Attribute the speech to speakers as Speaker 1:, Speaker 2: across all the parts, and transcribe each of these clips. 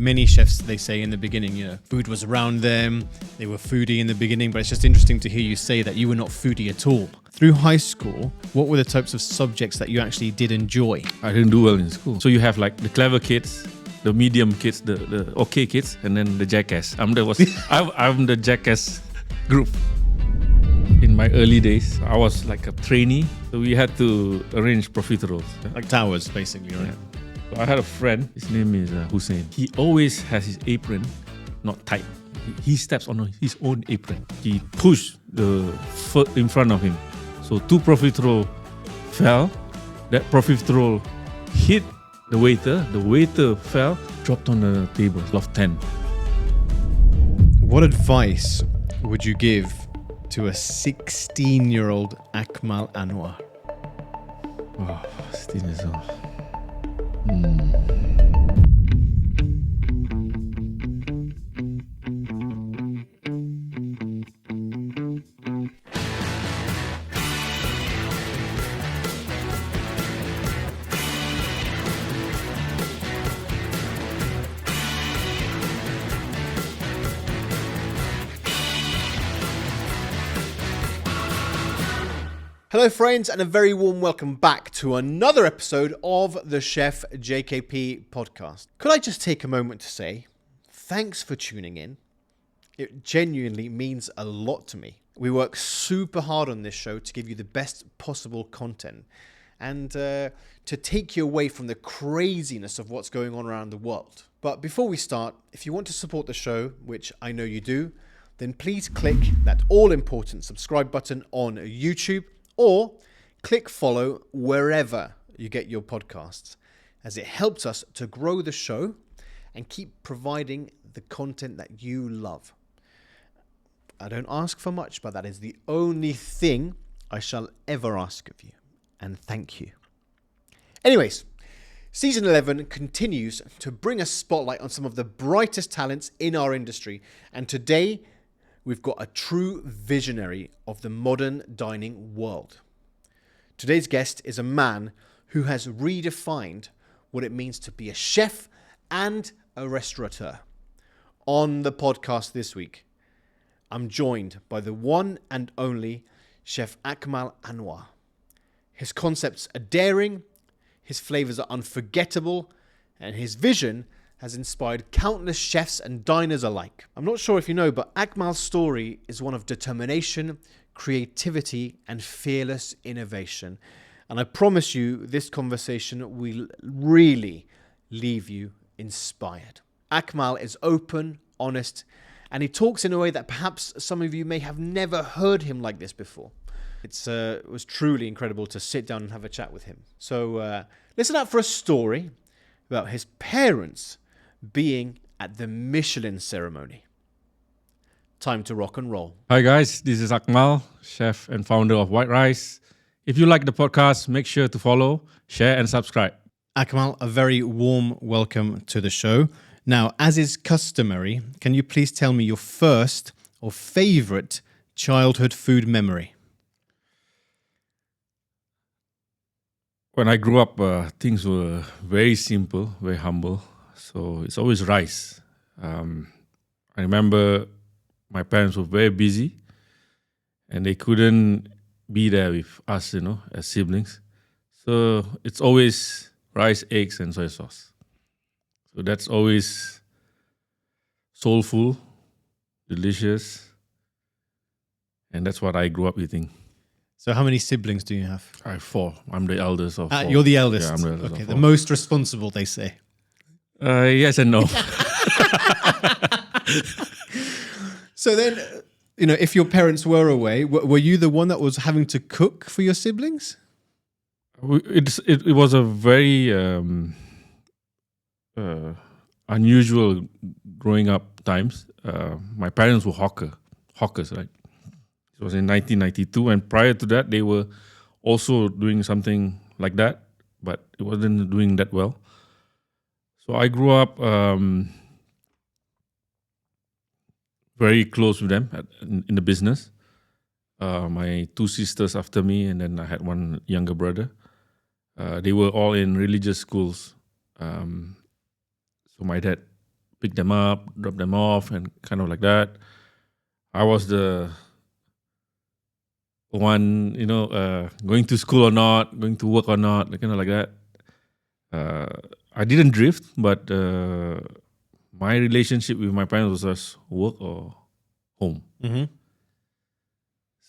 Speaker 1: Many chefs, they say in the beginning, food was around them, they were foodie in the beginning, but it's just interesting to hear you say that you were not foodie at all. Through high school, what were the types of subjects that you actually did enjoy?
Speaker 2: I didn't do well in school. So you have like the clever kids, the medium kids, the okay kids, and then the jackass. I'm the jackass group. In my early days, I was like a trainee, so we had to arrange profiteroles.
Speaker 1: Like towers, basically, right?
Speaker 2: Yeah. So I had a friend, his name is Hussein. He always has his apron not tight. He steps on his own apron. He pushed the foot in front of him. So 2 profiterole fell. That profiterole hit the waiter fell, dropped on the table, lost 10.
Speaker 1: What advice would you give to a 16-year-old Akmal Anuar?
Speaker 2: Oh, 16 years old.
Speaker 1: Hello friends, and a very warm welcome back to another episode of the Chef JKP podcast. Could I just take a moment to say thanks for tuning in. It genuinely means a lot to me. We work super hard on this show to give you the best possible content and to take you away from the craziness of what's going on around the world. But before we start, if you want to support the show, which I know you do, then please click that all-important subscribe button on YouTube, or click follow wherever you get your podcasts, as it helps us to grow the show and keep providing the content that you love. I don't ask for much, but that is the only thing I shall ever ask of you. And thank you. Anyways, Season 11 continues to bring a spotlight on some of the brightest talents in our industry. And today, we've got a true visionary of the modern dining world. Today's guest is a man who has redefined what it means to be a chef and a restaurateur. On the podcast this week, I'm joined by the one and only Chef Akmal Anuar. His concepts are daring, his flavors are unforgettable, and his vision has inspired countless chefs and diners alike. I'm not sure if you know, but Akmal's story is one of determination, creativity, and fearless innovation. And I promise you, this conversation will really leave you inspired. Akmal is open, honest, and he talks in a way that perhaps some of you may have never heard him like this before. It was truly incredible to sit down and have a chat with him. So listen out for a story about his parents being at the Michelin ceremony. Time to rock and roll.
Speaker 2: Hi guys, this is Akmal, chef and founder of White Rice. If you like the podcast, make sure to follow, share and subscribe.
Speaker 1: Akmal, a very warm welcome to the show. Now, as is customary, can you please tell me your first or favorite childhood food memory?
Speaker 2: When I grew up, things were very simple, very humble. So it's always rice. I remember my parents were very busy and they couldn't be there with us, as siblings. So it's always rice, eggs, and soy sauce. So that's always soulful, delicious, and that's what I grew up eating.
Speaker 1: So how many siblings do you have?
Speaker 2: I have 4. I'm the eldest of 4.
Speaker 1: You're the eldest?
Speaker 2: Yeah, I'm the eldest
Speaker 1: okay,
Speaker 2: of
Speaker 1: the
Speaker 2: 4.
Speaker 1: most responsible, they say.
Speaker 2: Yes and no.
Speaker 1: So then, if your parents were away, were you the one that was having to cook for your siblings?
Speaker 2: It was a very unusual growing up times. My parents were hawkers, right? It was in 1992, and prior to that, they were also doing something like that, but it wasn't doing that well. So I grew up very close with them in the business. My 2 sisters after me, and then I had one younger brother. They were all in religious schools. So my dad pick them up, drop them off, and kind of like that. I was the one, going to school or not, going to work or not, kind of like that. I didn't drift, but my relationship with my parents was just work or home.
Speaker 1: Mm-hmm.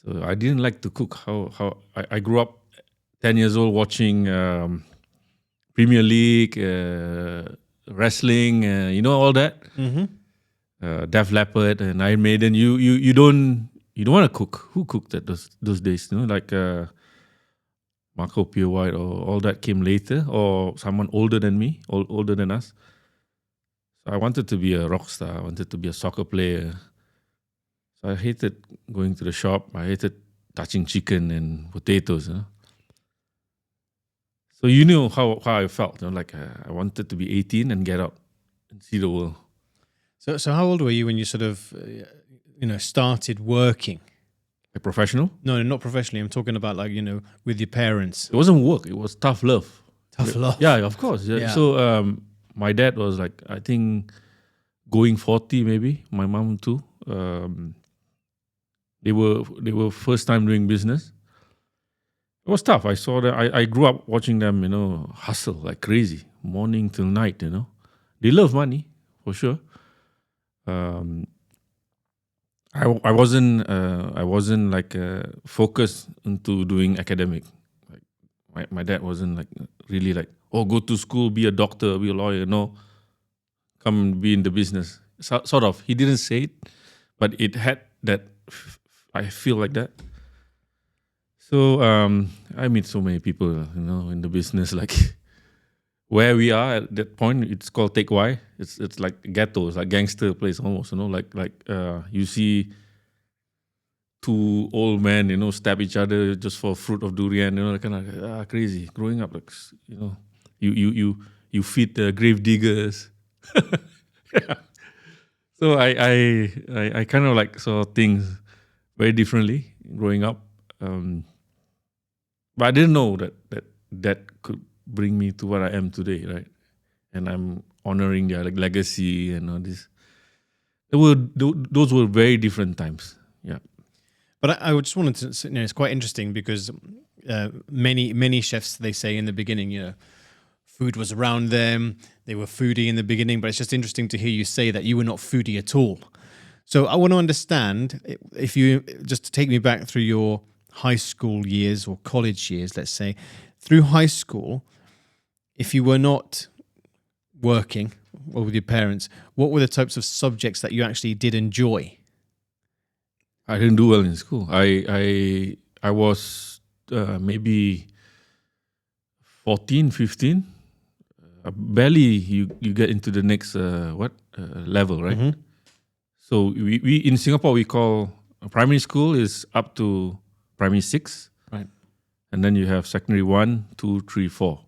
Speaker 2: So I didn't like to cook. How I grew up 10 years old watching Premier League, wrestling, all that.
Speaker 1: Mm-hmm.
Speaker 2: Def Leppard and Iron Maiden. You don't want to cook. Who cooked at those days? Like Marco Pierre White or all that came later, or someone older than me, older than us. So I wanted to be a rock star. I wanted to be a soccer player. So I hated going to the shop. I hated touching chicken and potatoes. So you knew how I felt. Like I wanted to be 18 and get out and see the world.
Speaker 1: So how old were you when you sort of, started working?
Speaker 2: Like professional?
Speaker 1: No, not professionally. I'm talking about like, with your parents.
Speaker 2: It wasn't work. It was tough love.
Speaker 1: Tough love.
Speaker 2: Yeah, of course. Yeah.
Speaker 1: Yeah.
Speaker 2: So my dad was like, I think going 40 maybe. My mom too. They were first time doing business. It was tough. I saw that. I grew up watching them, hustle like crazy, morning till night. They love money for sure. I wasn't like focused into doing academic. Like my dad wasn't like really like, oh, go to school, be a doctor, be a lawyer. No, come and be in the business. Sort of. He didn't say it, but it had that. I feel like that. So I meet so many people, in the business. Like where we are at that point, it's called Take Y. It's like ghetto, it's like gangster place almost. Like you see two old men, stab each other just for fruit of durian. Kind of crazy. Growing up, like you feed the grave diggers. Yeah. So I kind of like saw things very differently growing up. But I didn't know that could bring me to what I am today, right? And I'm honoring their like legacy and all this. Those were very different times. Yeah.
Speaker 1: But I just wanted to say, it's quite interesting because many chefs, they say in the beginning, food was around them. They were foodie in the beginning, but it's just interesting to hear you say that you were not foodie at all. So I want to understand, if you just to take me back through your high school years or college years, let's say, through high school, if you were not working or with your parents, what were the types of subjects that you actually did enjoy?
Speaker 2: I didn't do well in school. I was maybe 14, 15. Barely you get into the next level, right?
Speaker 1: Mm-hmm.
Speaker 2: So we in Singapore we call primary school is up to primary 6,
Speaker 1: right?
Speaker 2: And then you have secondary 1, 2, 3, 4.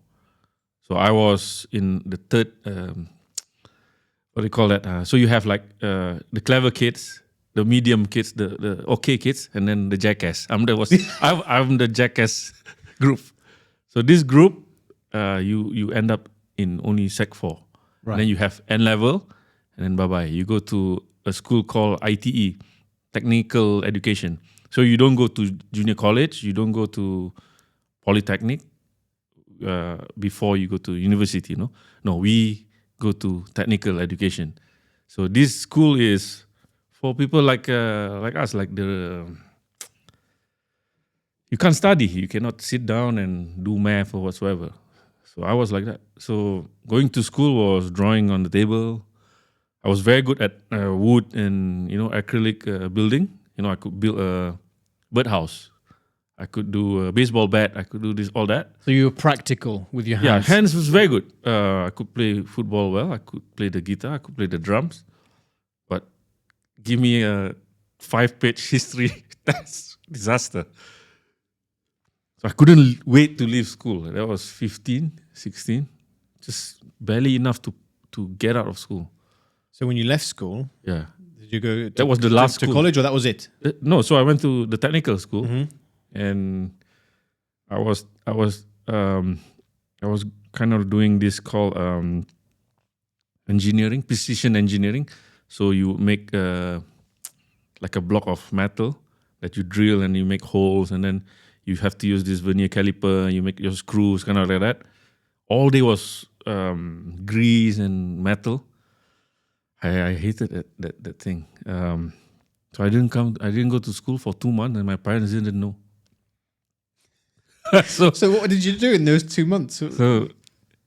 Speaker 2: So I was in the third. What do you call that? So you have like the clever kids, the medium kids, the okay kids, and then the jackass. I'm the jackass group. So this group, you end up in only Sec 4.
Speaker 1: Right.
Speaker 2: And then you have N level, and then bye-bye. You go to a school called ITE, Technical Education. So you don't go to junior college, you don't go to polytechnic before you go to university, no? No, we go to technical education. So this school is for people like us, like you can't study, you cannot sit down and do math or whatsoever. So I was like that. So going to school was drawing on the table. I was very good at wood and acrylic building. I could build a birdhouse. I could do a baseball bat. I could do this, all that.
Speaker 1: So you were practical with your
Speaker 2: Yeah,
Speaker 1: hands.
Speaker 2: hands was very good. I could play football well. I could play the guitar. I could play the drums. But give me a 5-page history, that's disaster. So I couldn't wait to leave school. That was 15, 16. Just barely enough to get out of school.
Speaker 1: So when you left school,
Speaker 2: Yeah.
Speaker 1: did you go
Speaker 2: That was the last
Speaker 1: to
Speaker 2: school.
Speaker 1: college, or that was it?
Speaker 2: No, so I went to the technical school.
Speaker 1: Mm-hmm.
Speaker 2: And I was kind of doing this called engineering, precision engineering. So you make like a block of metal that you drill and you make holes, and then you have to use this vernier caliper. You make your screws, kind of like that. All day was grease and metal. I hated that thing. So I didn't go to school for 2 months, and my parents didn't know.
Speaker 1: So what did you do in those 2 months?
Speaker 2: So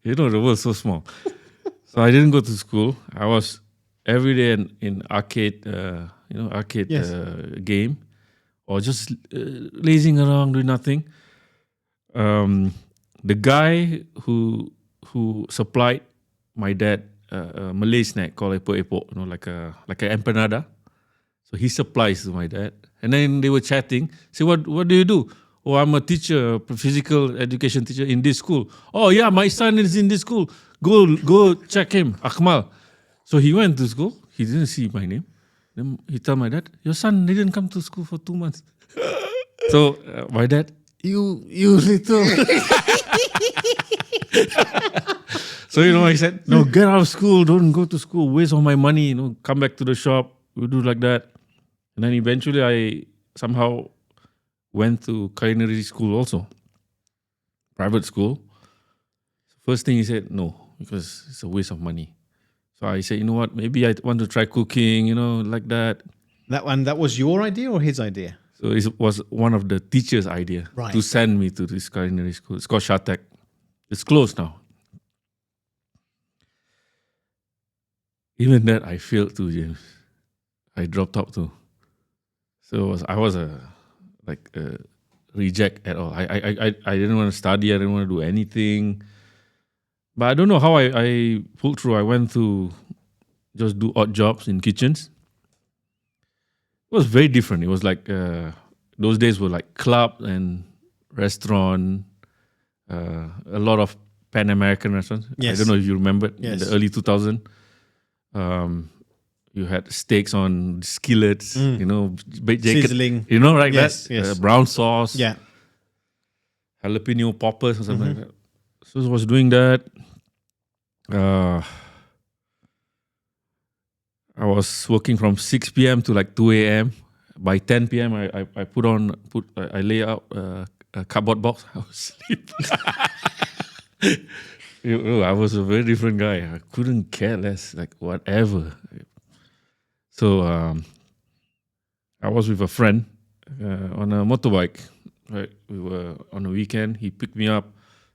Speaker 2: the world's so small. So I didn't go to school. I was every day in arcade,
Speaker 1: Yes.
Speaker 2: game, or just lazing around doing nothing. The guy who supplied my dad a Malay snack called epok-epok, like a empanada. So he supplies to my dad, and then they were chatting. Say, what do you do? Oh, I'm a teacher, a physical education teacher in this school. Oh yeah, my son is in this school. Go check him, Akmal. So he went to school. He didn't see my name. Then he told my dad, your son didn't come to school for 2 months. So my dad, you little. So I said, no, get out of school. Don't go to school. Waste all my money. Come back to the shop. We'll do like that. And then eventually I somehow went to culinary school also, private school. First thing he said, no, because it's a waste of money. So I said, you know what, maybe I want to try cooking, like that.
Speaker 1: That was your idea or his idea?
Speaker 2: So it was one of the teacher's idea to send me to this culinary school. It's called Shatek. It's closed now. Even that I failed too, James. I dropped out too. So I was a reject at all. I didn't want to study. I didn't want to do anything. But I don't know how I pulled through. I went to just do odd jobs in kitchens. It was very different. It was like those days were like club and restaurant. A lot of Pan American restaurants.
Speaker 1: Yes.
Speaker 2: I don't know if you remember
Speaker 1: Yes.
Speaker 2: in the early 2000s. You had steaks on skillets,
Speaker 1: Sizzling.
Speaker 2: right?
Speaker 1: Yes,
Speaker 2: That
Speaker 1: yes.
Speaker 2: brown sauce,
Speaker 1: Yeah.
Speaker 2: jalapeno poppers or something like that. So I was doing that. I was working from 6 p.m. to like 2 a.m. By 10 p.m. I lay out a cardboard box. I was asleep. I was a very different guy. I couldn't care less, like whatever. So I was with a friend on a motorbike. Right, we were on a weekend. He picked me up,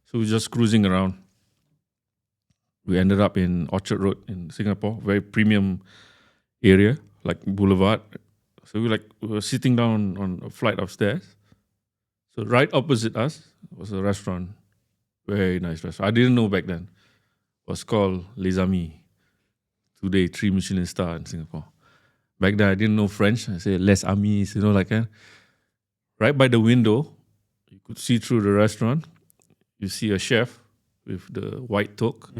Speaker 2: so we were just cruising around. We ended up in Orchard Road in Singapore, very premium area, like boulevard. So we were sitting down on a flight of stairs. So right opposite us was a restaurant, very nice restaurant. I didn't know back then. It was called Les Amis. Today, 3 Michelin star in Singapore. Back then, I didn't know French. I said Les Amis, like that. Right by the window, you could see through the restaurant. You see a chef with the white toque,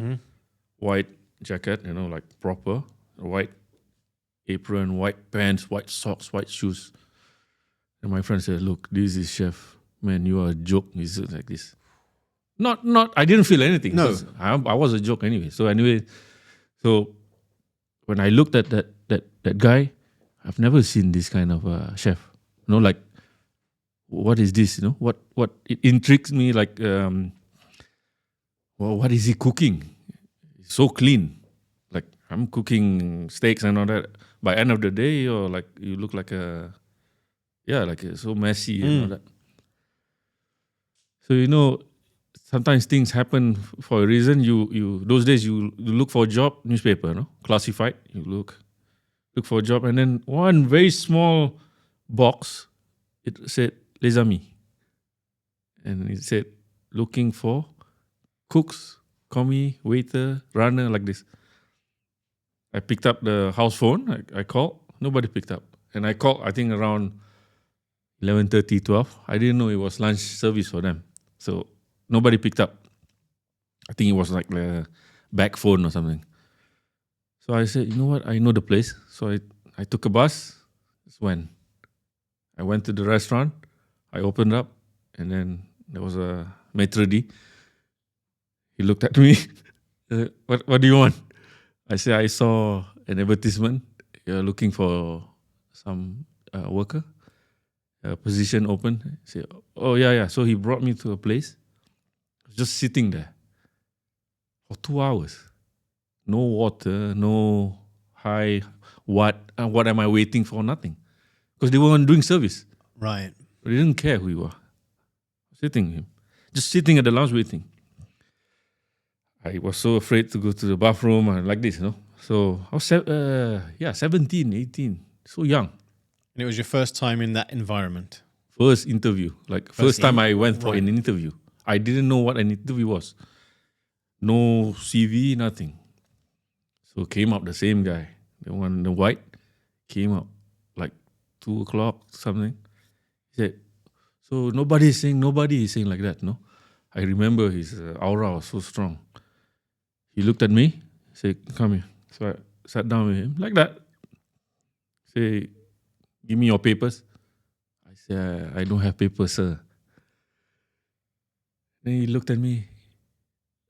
Speaker 2: white jacket, like proper, white apron, white pants, white socks, white shoes. And my friend said, look, this is chef. Man, you are a joke. He's like this. Not. I didn't feel anything.
Speaker 1: No.
Speaker 2: I was a joke anyway. So when I looked at that guy, I've never seen this kind of chef. Like, what is this? What it intrigues me. Like, what is he cooking? It's so clean. Like, I'm cooking steaks and all that. By end of the day, you look like so messy and all that. So sometimes things happen for a reason. You those days you look for a job, newspaper, classified. You look for a job, and then one very small box, it said Les Amis, and it said looking for cooks, commis, waiter, runner, like this. I picked up the house phone. I called. Nobody picked up, and I called. I think around 11:30, 12. I didn't know it was lunch service for them, so nobody picked up. I think it was like a back phone or something. So I said, you know what? I know the place. So I took a bus. That's when I went to the restaurant. I opened up, and then there was a maitre d'. He looked at me. What do you want? I said, I saw an advertisement. You're looking for some worker, a position open. I said, oh, yeah. So he brought me to a place. Just sitting there for 2 hours. No water, no what am I waiting for? Nothing. Because they weren't doing service.
Speaker 1: Right.
Speaker 2: They didn't care who you are. Just sitting at the lounge waiting. I was so afraid to go to the bathroom and like this, So I was 17, 18, so young.
Speaker 1: And it was your first time in that environment?
Speaker 2: First interview, first time I went for an interview. I didn't know what an interview was. No CV, nothing. So came up the same guy, the one in the white, came up 2:00, something. He said, so nobody is saying like that, no? I remember his aura was so strong. He looked at me, said, come here. So I sat down with him like that. Say, give me your papers. I said, I don't have papers, sir. Then he looked at me.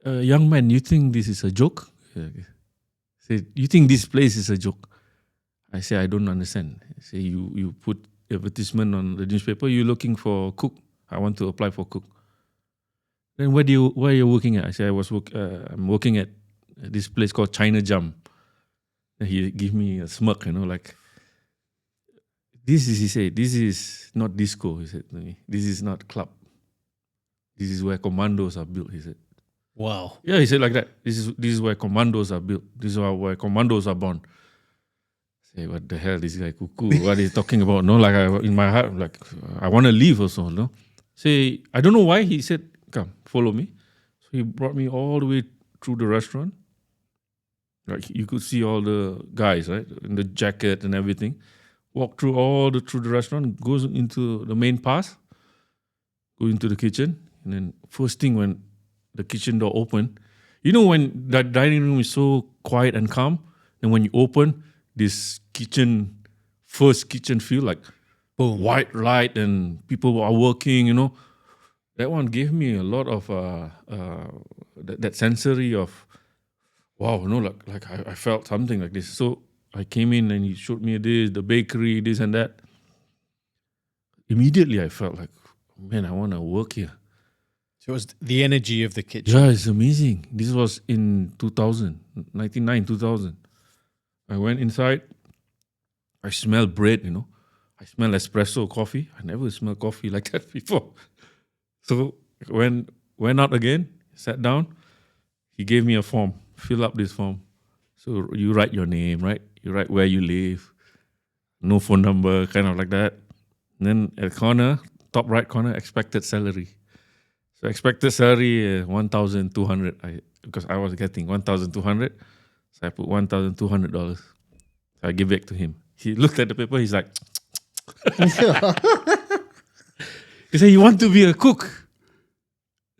Speaker 2: Young man, you think this is a joke? He said, you think this place is a joke? I said, I don't understand. He said, you put advertisement on the newspaper, you're looking for a cook. I want to apply for cook. Then where are you working at? I said, I'm working at this place called China Jam. And he gave me a smirk, he said, this is not disco, he said to me. This is not club. This is where commandos are built, he said.
Speaker 1: Wow.
Speaker 2: Yeah, he said like that. This is where commandos are built. This is where commandos are born. I say, what the hell, this guy cuckoo? What is he talking about? No, in my heart, I want to leave also, no? Say, I don't know why he said, come, follow me. So he brought me all the way through the restaurant. You could see all the guys, right, in the jacket and everything. Walk through through the restaurant, goes into the main pass, go into the kitchen, and then first thing when the kitchen door opened, when that dining room is so quiet and calm, and when you open this first kitchen feel
Speaker 1: boom,
Speaker 2: white light and people are working, that one gave me a lot of that sensory of wow, I felt something like this. So I came in and he showed me the bakery, this and that. Immediately I felt man, I want to work here.
Speaker 1: So it was the energy of the kitchen.
Speaker 2: Yeah, it's amazing. This was in 2000, 2000. I went inside. I smelled bread, I smelled espresso coffee. I never smelled coffee like that before. So went out again, sat down. He gave me a form. Fill up this form. So you write your name, right? You write where you live, no phone number, kind of like that. And then at the corner, top right corner, expected salary. So expected salary 1,200 because I was getting 1,200. So I put $1,200. So I give back to him. He looked at the paper. He's like, he said, you want to be a cook?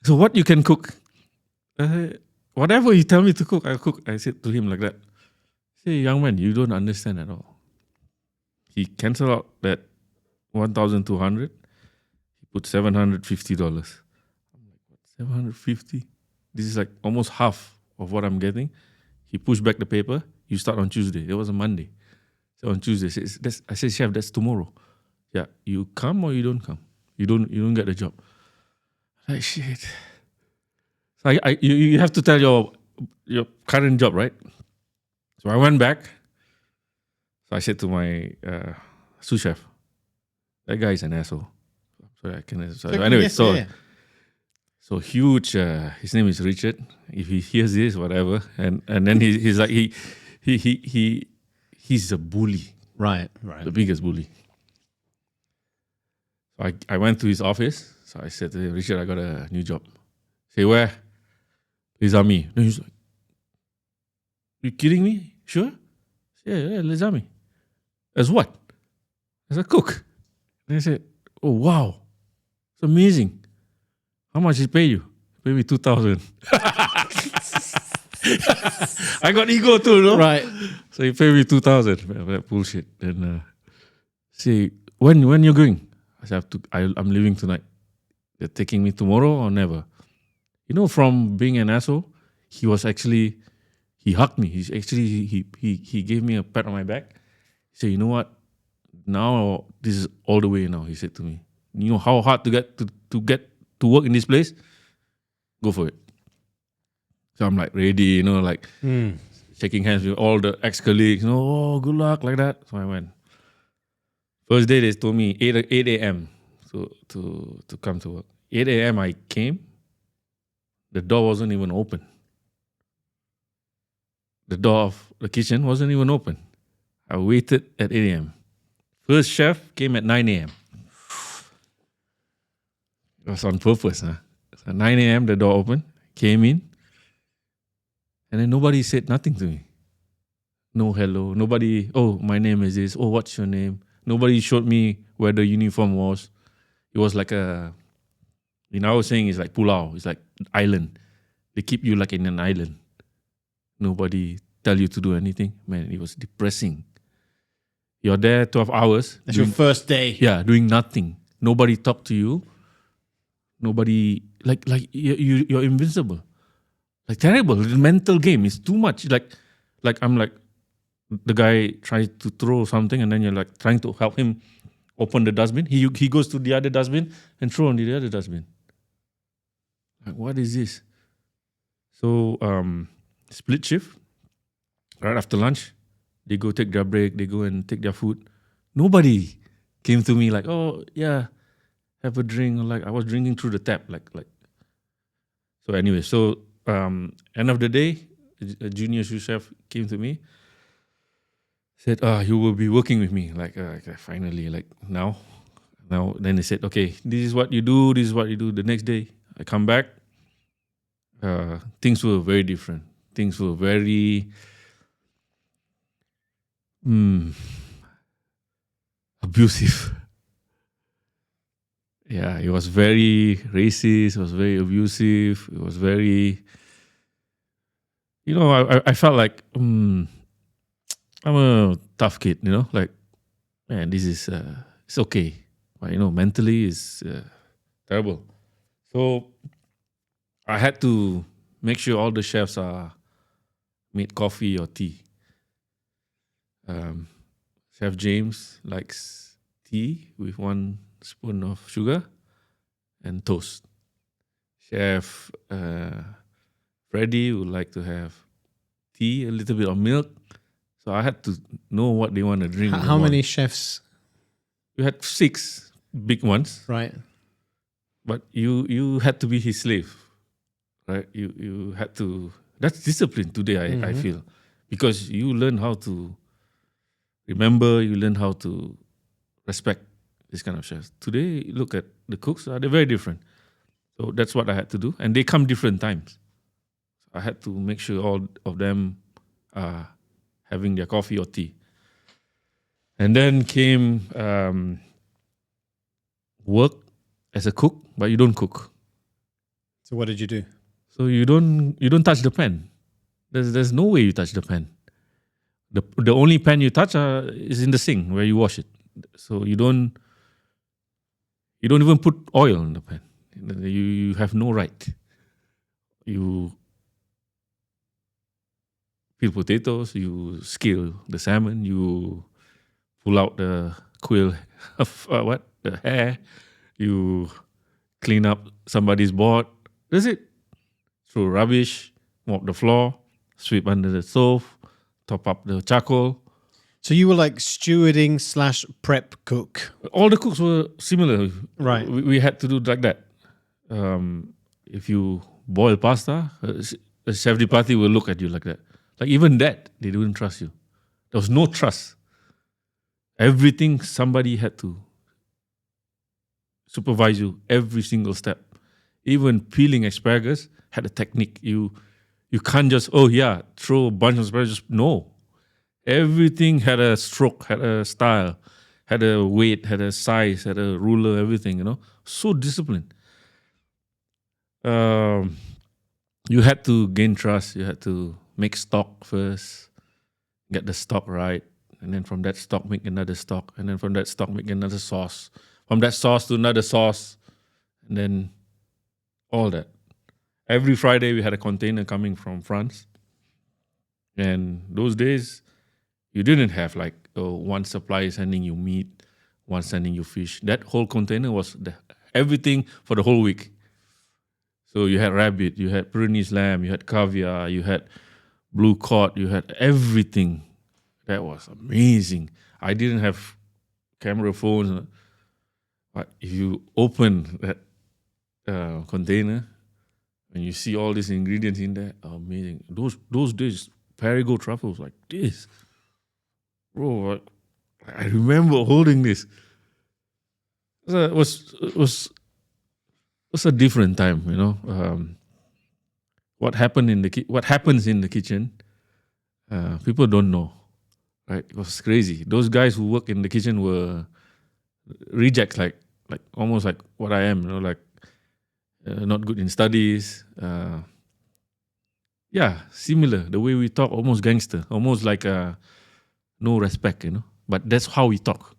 Speaker 2: So what you can cook? Whatever you tell me to cook, I'll cook. I said to him like that. Say, young man, you don't understand at all. He canceled out that 1,200. He put $750. I'm like, what, 750? This is almost half of what I'm getting. He pushed back the paper. You start on Tuesday. It was a Monday. So on Tuesday, I said, chef, that's tomorrow. Yeah, you come or you don't come. You don't get the job. Like shit. So you have to tell your current job, right? So I went back. So I said to my sous chef, that guy is an asshole. So huge. His name is Richard. If he hears this, whatever, and then he's like he's a bully,
Speaker 1: right,
Speaker 2: the biggest bully. So I went to his office. So I said to him, Richard, I got a new job. Say where? Les Amis. No, he's like, you kidding me? Sure? Yeah, Les Amis. As what? As a cook. And I said, oh wow, it's amazing. How much he pay you? Pay me 2,000. I got ego too, no?
Speaker 1: Right.
Speaker 2: So he paid me 2,000. That bullshit. Then say, when you're going? I said, I'm leaving tonight. They're taking me tomorrow or never. From being an asshole, he he hugged me. He gave me a pat on my back. He said, "You know what? Now this is all the way now." He said to me, "You know how hard to get to work in this place? Go for it." So I'm like ready, like shaking hands with all the ex-colleagues. Oh, good luck, like that. So I went. First day they told me 8 a.m. to come to work. 8 a.m. I came. The door wasn't even open. The door of the kitchen wasn't even open. I waited at 8 a.m. First chef came at 9 a.m. It was on purpose. Huh? So 9 a.m. the door opened, came in, and then nobody said nothing to me. No hello. Nobody, oh, my name is this. Oh, what's your name? Nobody showed me where the uniform was. It was like in our saying, it's like pulau. It's like island. They keep you like in an island. Nobody tell you to do anything. Man, it was depressing. You're there 12 hours.
Speaker 1: That's your first day.
Speaker 2: Yeah, doing nothing. Nobody talk to you. Nobody, like you're invincible. Like terrible. The mental game is too much. Like I'm like, the guy tries to throw something and then you're like trying to help him open the dustbin. He goes to the other dustbin and throw on the other dustbin. Like, what is this? So, split shift. Right after lunch, they go take their break. They go and take their food. Nobody came to me like, oh, yeah, have a drink. Or like I was drinking through the tap. Like. So anyway, end of the day, a junior sous chef came to me. Said, you will be working with me. Like, finally, like now. Then they said, okay, this is what you do. This is what you do. The next day, I come back. Things were very different. Things were very abusive. Yeah, it was very racist. It was very abusive. It was very, I felt like I'm a tough kid. Like, man, this is it's okay, but mentally it's terrible. So I had to make sure all the chefs made coffee or tea. Chef James likes tea with 1 spoon of sugar and toast. Chef Freddy would like to have tea, a little bit of milk. So I had to know what they want to drink.
Speaker 1: How many chefs?
Speaker 2: We had 6 big ones.
Speaker 1: Right.
Speaker 2: But you had to be his slave. Right? You had to. That's discipline today, I feel. Because you learn how to remember, you learn how to respect this kind of chefs. Today, look at the cooks, they're very different. So that's what I had to do. And they come different times. So I had to make sure all of them are having their coffee or tea. And then came work as a cook, but you don't cook.
Speaker 1: So what did you do?
Speaker 2: So you don't touch the pan. There's no way you touch the pan. The only pan you touch is in the sink where you wash it. So you don't even put oil in the pan. You have no right. You peel potatoes, you scale the salmon, you pull out the quill of the hair, you clean up somebody's board. That's it. Throw rubbish, mop the floor, sweep under the stove, top up the charcoal.
Speaker 1: So you were like stewarding / prep cook.
Speaker 2: All the cooks were similar.
Speaker 1: Right.
Speaker 2: We had to do like that. If you boil pasta, a chef de partie will look at you like that. Like even that, they didn't trust you. There was no trust. Everything, somebody had to supervise you every single step. Even peeling asparagus had a technique. You can't just, throw a bunch of asparagus. No. Everything had a stroke, had a style, had a weight, had a size, had a ruler, everything, So disciplined. You had to gain trust. You had to make stock first, get the stock right. And then from that stock, make another stock. And then from that stock, make another sauce. From that sauce to another sauce. And then all that. Every Friday, we had a container coming from France. And those days, you didn't have like one supplier sending you meat, one sending you fish. That whole container was everything for the whole week. So you had rabbit, you had Pyrenees lamb, you had caviar, you had blue cod, you had everything. That was amazing. I didn't have camera phones, but if you open that container and you see all these ingredients in there, amazing. Those days, Perigo truffles like this, bro. I remember holding this. It was a different time, you know. What happens in the kitchen, people don't know, right? It was crazy. Those guys who work in the kitchen were rejects, like almost like what I am, you know, like not good in studies. Yeah, similar. The way we talk, almost gangster, almost like no respect, you know. But that's how we talk.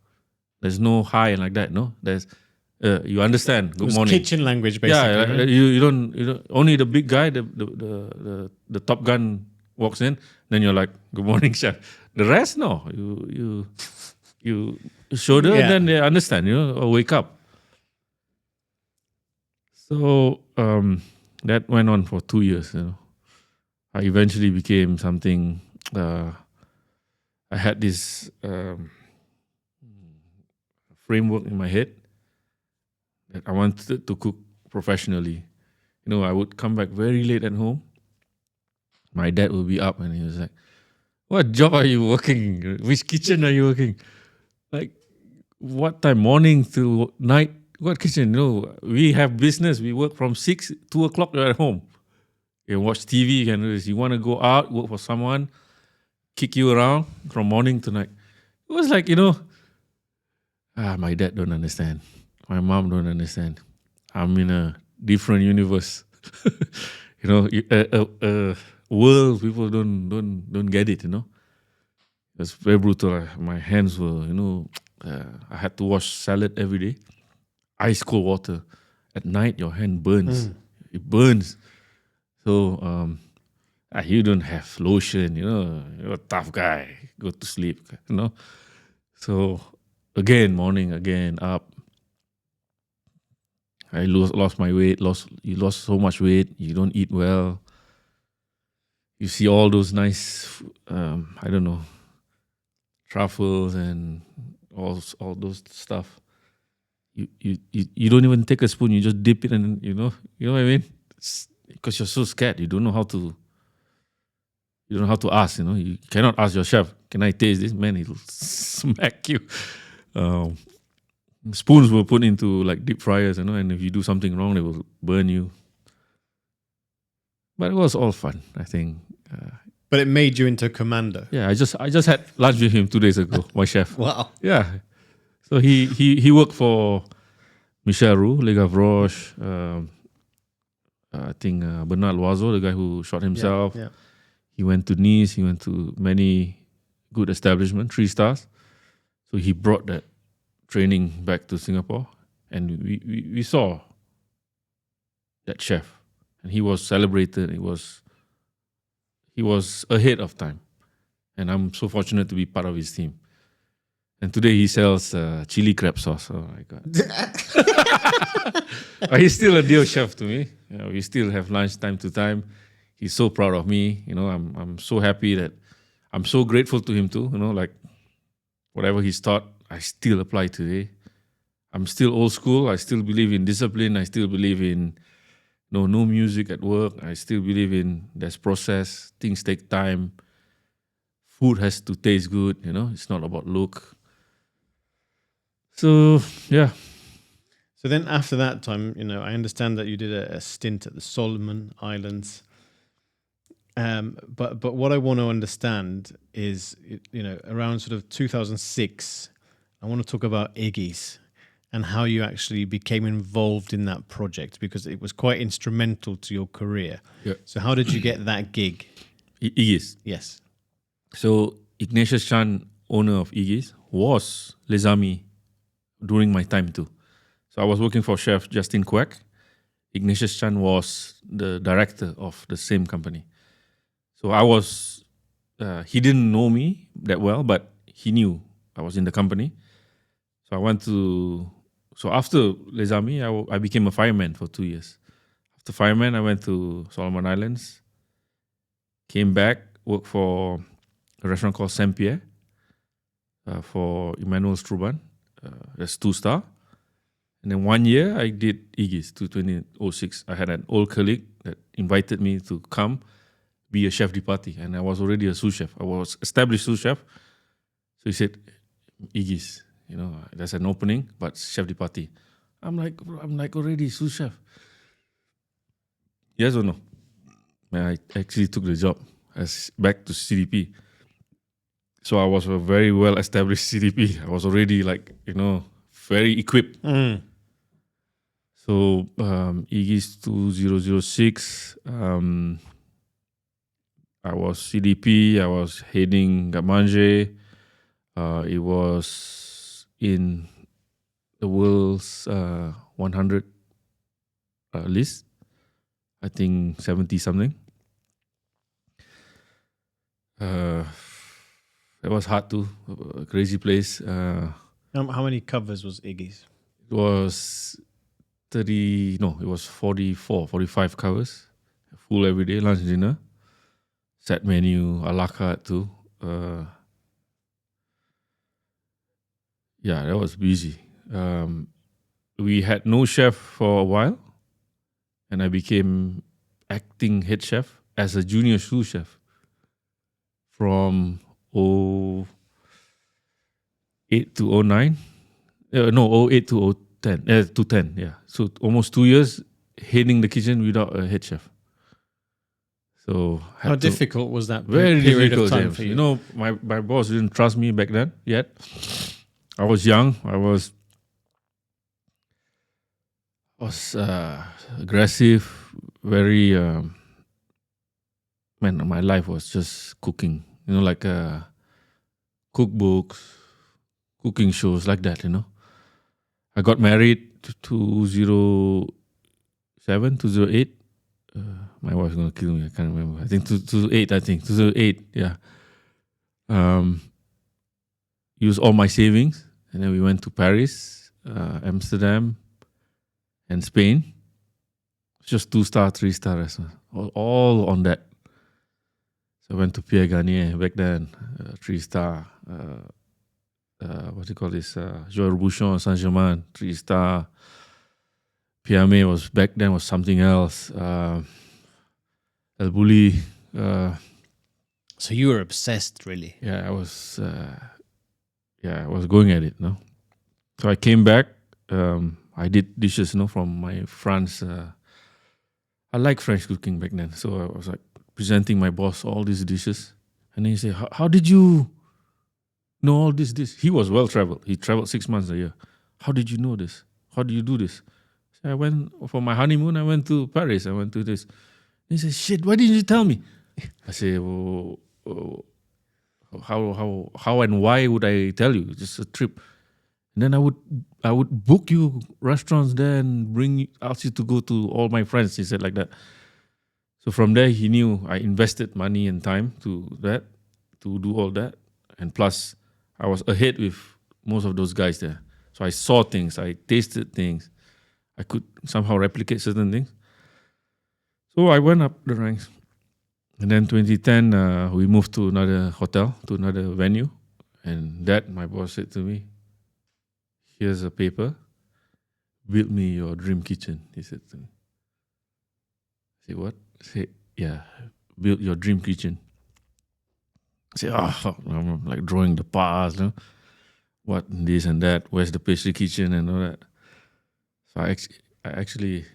Speaker 2: There's no hi and like that, no. There's you understand. Good
Speaker 1: It was
Speaker 2: morning.
Speaker 1: kitchen language, basically.
Speaker 2: Yeah,
Speaker 1: right?
Speaker 2: you don't only the big guy, the top gun walks in, then you're like, good morning, chef. The rest, no. You shoulder,
Speaker 1: Yeah.
Speaker 2: and then they understand, you know, or wake up. So that went on for 2 years, you know. I eventually became something. I had this framework in my head that I wanted to cook professionally. You know, I would come back very late at home. My dad would be up and he was like, "What job are you working? Which kitchen are you working? Like, what time? Morning to night? What kitchen? No, we have business. We work from 6, 2 o'clock, you're at home. You can watch TV, you can do this. You want to go out, work for someone, kick you around from morning to night." It was like, you know, my dad don't understand. My mom don't understand. I'm in a different universe. You know, world people don't get it. You know, it's very brutal. My hands were, you know, I had to wash salad every day, ice cold water. At night, your hand burns. It burns. So you don't have lotion. You know, you're a tough guy. Go to sleep. You know. So again, morning again up. I lost my weight. You lost so much weight. You don't eat well. You see all those nice, I don't know, truffles and all those stuff. You don't even take a spoon. You just dip it, and you know what I mean. Because you're so scared. You don't know how to. You don't know how to ask. You know, you cannot ask your chef, "Can I taste this?" Man, he'll smack you. Spoons were put into like deep fryers, you know, and if you do something wrong, they will burn you. But it was all fun, I think.
Speaker 1: But it made you into a commando.
Speaker 2: Yeah, I just had lunch with him 2 days ago, my chef.
Speaker 1: Wow.
Speaker 2: Yeah, so he worked for Michel Roux, Le Gavroche. I think Bernard Loiseau, the guy who shot himself.
Speaker 1: Yeah.
Speaker 2: He went to Nice. He went to many good establishments, 3 stars. So he brought that training back to Singapore, and we saw that chef, and he was celebrated. He was ahead of time, and I'm so fortunate to be part of his team. And today he sells chili crab sauce. Oh my god! But he's still a dear chef to me. You know, we still have lunch time to time. He's so proud of me. You know, I'm so happy that I'm so grateful to him too. You know, like whatever he's taught, I still apply today. I'm still old school. I still believe in discipline. I still believe in no music at work. I still believe in there's process. Things take time. Food has to taste good. You know, it's not about look. So yeah.
Speaker 1: So then after that time, you know, I understand that you did a stint at the Solomon Islands. But what I want to understand is, you know, around sort of 2006, I want to talk about Iggy's and how you actually became involved in that project, because it was quite instrumental to your career.
Speaker 2: Yeah.
Speaker 1: So how did you get that gig?
Speaker 2: Iggy's.
Speaker 1: Yes.
Speaker 2: So Ignatius Chan, owner of Iggy's, was Les Amis during my time too. So I was working for Chef Justin Quack. Ignatius Chan was the director of the same company. So I was he didn't know me that well, but he knew I was in the company. So I went to. So after Les Amis, I became a fireman for 2 years. After fireman, I went to Solomon Islands. Came back, worked for a restaurant called Saint Pierre for Emmanuel Struban. That's 2-star. And then 1 year, I did Iggy's to 2006. I had an old colleague that invited me to come be a chef de partie. And I was already a sous chef. I was established sous chef. So he said, Iggy's, there's an opening, but chef de partie. I'm like already sous chef. Yes or no? I actually took the job as back to CDP. So I was a very well established CDP. I was already very equipped. So Iggy's 2006. I was CDP. I was heading Gamanje. It was in the world's 100 list. I think 70 something. It was hard too. A crazy place.
Speaker 1: How many covers was Iggy's?
Speaker 2: It was 30. No, it was 44, 45 covers. Full every day, lunch, dinner. Set menu, a la carte too. Yeah, that was busy. We had no chef for a while, and I became acting head chef as a junior sous chef from 08 to 09. No, 08 to 10. Yeah. So almost 2 years heading the kitchen without a head chef. So
Speaker 1: how difficult was that
Speaker 2: very
Speaker 1: period
Speaker 2: difficult,
Speaker 1: of time
Speaker 2: James.
Speaker 1: for you?
Speaker 2: My boss didn't trust me back then yet. I was young. I was aggressive. Very my life was just cooking. Cookbooks, cooking shows like that. I got married to 2007, 2008. My wife's gonna kill me. I can't remember. I think 2008. 2008. Yeah. Used all my savings, and then we went to Paris, Amsterdam, and Spain. Just 2-star, 3-star restaurant. All on that. So I went to Pierre Garnier back then, 3-star. What do you call this? Joël Robuchon, Saint-Germain, 3-star. Piame was back then was something else. El Bulli.
Speaker 1: So you were obsessed, really.
Speaker 2: Yeah, I was. I was going at it. No, so I came back. I did dishes, from my France. I like French cooking back then, so I was like presenting my boss all these dishes, and then he said, "How did you know all this? He was well traveled. He traveled 6 months a year. How did you know this? How do you do this?" So I went for my honeymoon. I went to Paris. I went to this. He said, "Shit, why didn't you tell me?" I said, how and why would I tell you? Just a trip. And then I would book you restaurants there and ask you to go to all my friends. He said like that. So from there, he knew I invested money and time to do all that. And plus, I was ahead with most of those guys there. So I saw things, I tasted things. I could somehow replicate certain things. So I went up the ranks. And then 2010, we moved to another hotel, to another venue. And my boss said to me, "Here's a paper. Build me your dream kitchen," he said to me. I said, "What?" I said, "Yeah, build your dream kitchen." I said, I'm like drawing the parts, what this and that, where's the pastry kitchen and all that. So I actually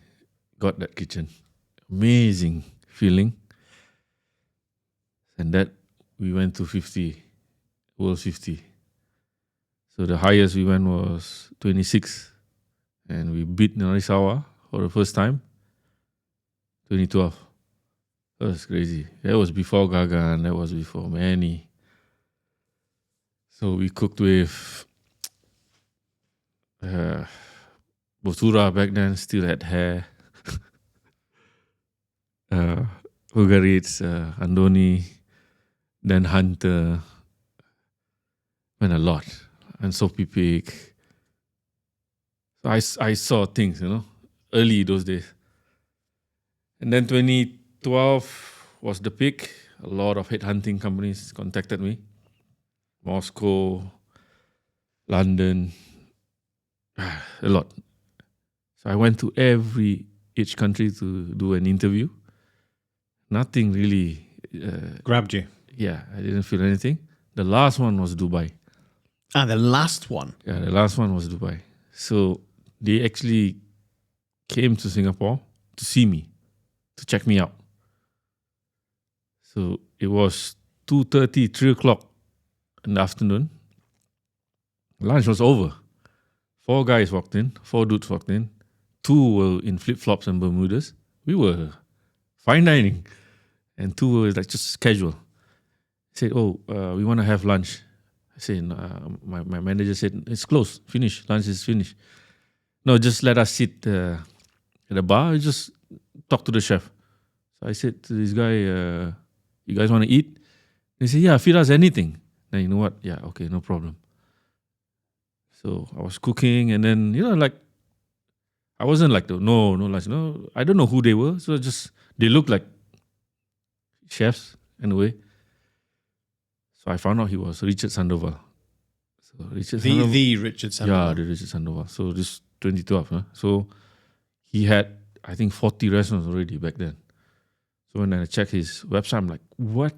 Speaker 2: got that kitchen. Amazing feeling. And that we went to 50, world 50. So the highest we went was 26. And we beat Narisawa for the first time, 2012. That was crazy. That was before Gagan. That was before Manny. So we cooked with Botura back then, still had hair. Ugaritz, Andoni, then Hunter, went a lot, and Sophie Pig. So I saw things, early those days. And then 2012 was the peak. A lot of headhunting companies contacted me. Moscow, London, a lot. So I went to each country to do an interview. Nothing really
Speaker 1: grabbed you.
Speaker 2: Yeah, I didn't feel anything. The last one was Dubai.
Speaker 1: The last one?
Speaker 2: Yeah, the last one was Dubai. So they actually came to Singapore to see me, to check me out. So it was 2:30, 3 o'clock in the afternoon. Lunch was over. 4 guys walked in, 4 dudes walked in. 2 were in flip-flops and Bermudas. We were fine dining. And 2 were like just casual. Said, we want to have lunch. I said, my manager said, it's closed, finished, lunch is finished. No, just let us sit at the bar, just talk to the chef. So I said to this guy, you guys want to eat? They said, yeah, feed us anything. Then you know what? Yeah, okay, no problem. So I was cooking, and then, I wasn't like, no lunch, no. I don't know who they were, so they looked like chefs in a way. So I found out he was Richard Sandoval. So
Speaker 1: the Richard Sandoval.
Speaker 2: Yeah, the Richard Sandoval. So this 2012. So he had, I think, 40 restaurants already back then. So when I checked his website, I'm like, what?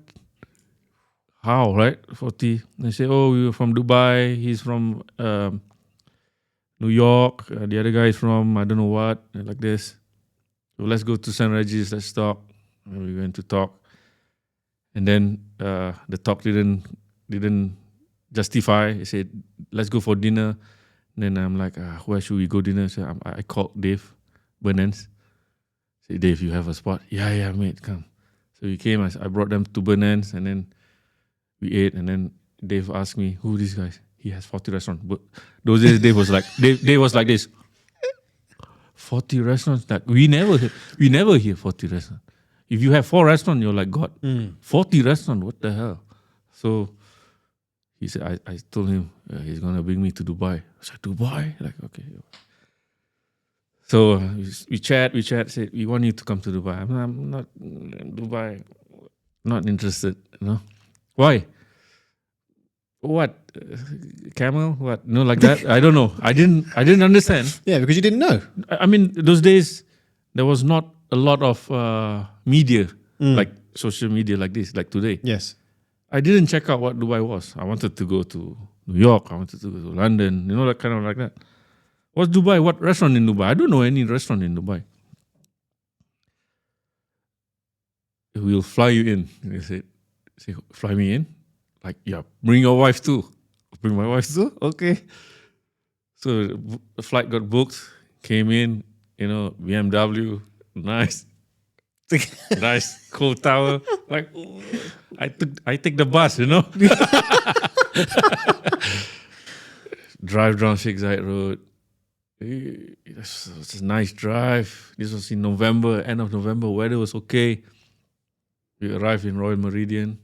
Speaker 2: How, right? 40. They say, we were from Dubai. He's from New York. The other guy is from I don't know what, like this. So let's go to St. Regis. Let's talk. And we went to talk. And then the talk didn't justify. He said, let's go for dinner. And then I'm like, where should we go dinner? So I called Dave Bernans. I said, Dave, you have a spot? Yeah, mate, come. So he came. I brought them to Bernans, and then we ate. And then Dave asked me, who are these guys? He has 40 restaurants. But those days, Dave was like, Dave was like this. 40 restaurants? Like we never hear 40 restaurants. If you have 4 restaurants, you're like God. 40 restaurants, what the hell? So he said, I told him he's gonna bring me to Dubai. I said, Dubai? Like, okay. So we chat. Said, we want you to come to Dubai. I'm not Dubai. Not interested. Why? What? Camel? What? No, like that. I don't know. I didn't understand.
Speaker 1: Yeah, because you didn't know.
Speaker 2: I mean, those days there was not a lot of media, like social media like this, like today.
Speaker 1: Yes.
Speaker 2: I didn't check out what Dubai was. I wanted to go to New York. I wanted to go to London. That kind of like that. What's Dubai? What restaurant in Dubai? I don't know any restaurant in Dubai. We'll fly you in. They said, fly me in? Like, yeah, bring your wife too. Bring my wife too? Okay. So the flight got booked, came in, BMW, nice. Nice, cool tower. Like, I take the bus, Drive down Sheikh Zayed Road. It was a nice drive. This was in November, end of November. Weather was okay. We arrived in Royal Meridian.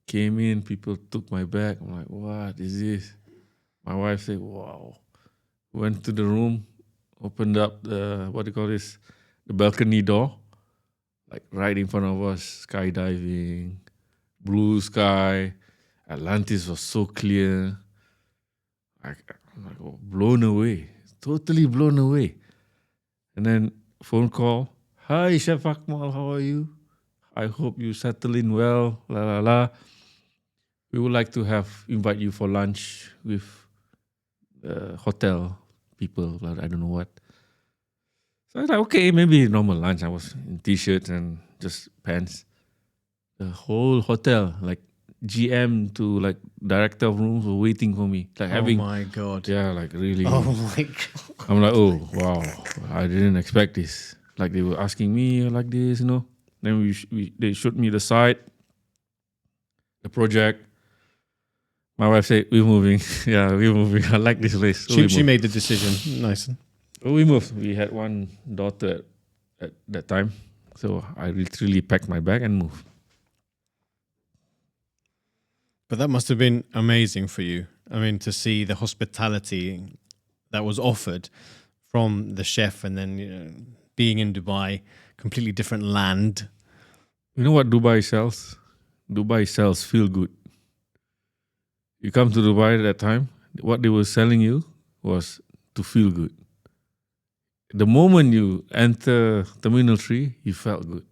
Speaker 2: Came in, people took my bag. I'm like, what is this? My wife said, wow. Went to the room, opened up the, the balcony door. Like right in front of us, skydiving, blue sky. Atlantis was so clear. I'm like, blown away. Totally blown away. And then phone call. Hi, Chef Akmal, how are you? I hope you settle in well, la la la. We would like to invite you for lunch with hotel people, I don't know what. So I was like, okay, maybe normal lunch. I was in t-shirts and just pants. The whole hotel, like GM to like director of rooms were waiting for me. Like
Speaker 1: oh my God.
Speaker 2: Yeah, like really.
Speaker 1: Oh my God.
Speaker 2: I'm like, oh, wow. I didn't expect this. Like they were asking me like this, Then they showed me the site, the project. My wife said, we're moving. Yeah, we're moving. I like this place. So
Speaker 1: she made the decision. Nice.
Speaker 2: So we moved. We had one daughter at that time. So I literally packed my bag and moved.
Speaker 1: But that must have been amazing for you. I mean, to see the hospitality that was offered from the chef, and then being in Dubai, completely different land.
Speaker 2: You know what Dubai sells? Dubai sells feel good. You come to Dubai at that time, what they were selling you was to feel good. The moment you enter Terminal 3, you felt good.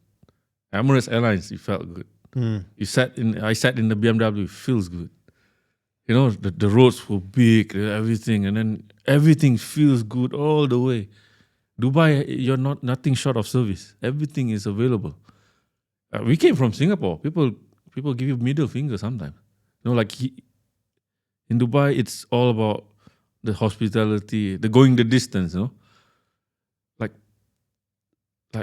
Speaker 2: Emirates Airlines, you felt good. I sat in the BMW, feels good. You know, the roads were big, everything, and then everything feels good all the way. Dubai, you're nothing short of service. Everything is available. We came from Singapore. People give you middle finger sometimes. You know, like in Dubai, it's all about the hospitality, the going the distance. You know, like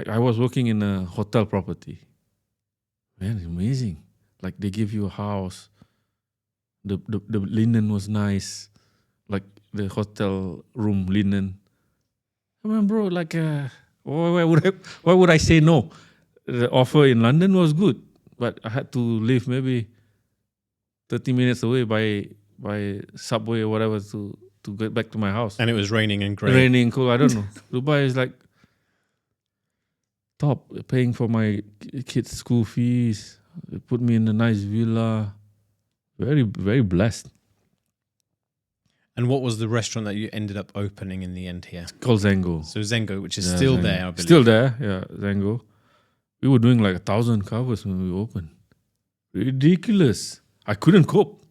Speaker 2: I was working in a hotel property. Man, it's amazing. Like they give you a house. The linen was nice, like the hotel room linen. I mean, bro, like why would I say no? The offer in London was good, but I had to live maybe 30 minutes away by subway or whatever to get back to my house.
Speaker 1: And it was raining and grey.
Speaker 2: Raining, cool. I don't know. Dubai is like top, paying for my kids' school fees. They put me in a nice villa. Very, very blessed.
Speaker 1: And what was the restaurant that you ended up opening in the end here?
Speaker 2: It's called Zengo.
Speaker 1: So Zengo, which is still
Speaker 2: Zengo.
Speaker 1: there, I believe.
Speaker 2: Still there, yeah, Zengo. We were doing like 1,000 covers when we opened. Ridiculous. I couldn't cope.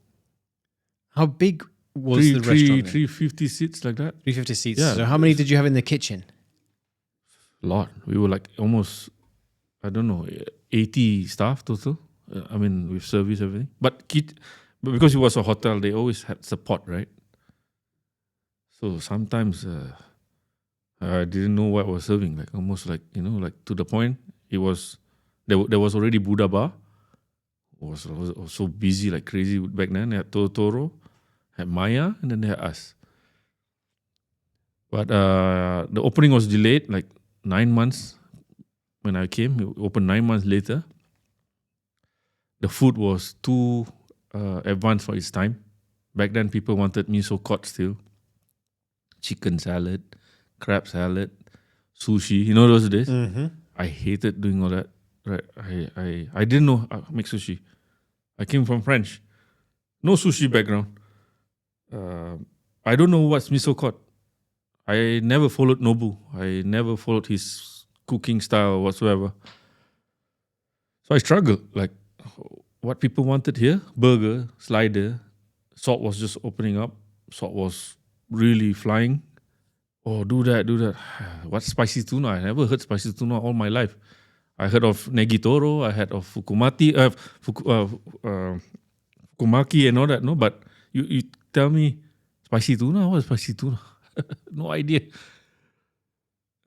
Speaker 1: How big was the restaurant?
Speaker 2: 350 seats like that.
Speaker 1: 350 seats.
Speaker 2: Yeah.
Speaker 1: So how many did you have in the kitchen?
Speaker 2: A lot. We were like almost, I don't know, 80 staff total. I mean, with service, everything. But because it was a hotel, they always had support, right? So sometimes I didn't know what I was serving. Like almost like, like to the point, it was, there was already Buddha Bar. It was so busy like crazy back then. They had Toro, had Maya, and then they had us. But the opening was delayed like 9 months when I came. It opened 9 months later. The food was too advanced for its time. Back then, people wanted miso cod still, chicken salad, crab salad, sushi. You know those days?
Speaker 1: Mm-hmm.
Speaker 2: I hated doing all that. Right? I didn't know how to make sushi. I came from French, no sushi background. I don't know what's miso cod. I never followed Nobu. I never followed his cooking style whatsoever. So I struggled. Like, what people wanted here, burger, slider, salt was just opening up. Salt was really flying. Oh, do that. What's spicy tuna? I never heard spicy tuna all my life. I heard of negitoro. I heard of fukumaki and all that. No, but you tell me spicy tuna. What is spicy tuna? No idea.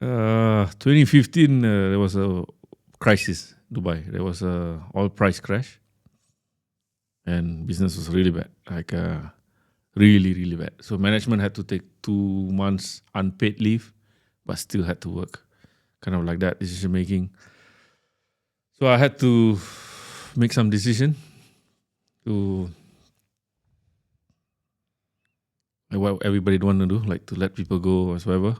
Speaker 2: 2015, there was a crisis, Dubai. There was a oil price crash, and business was really bad. Like really, really bad. So management had to take 2 months unpaid leave, but still had to work. Kind of like that decision making. So I had to make some decision to what everybody want to do, like to let people go or whatever.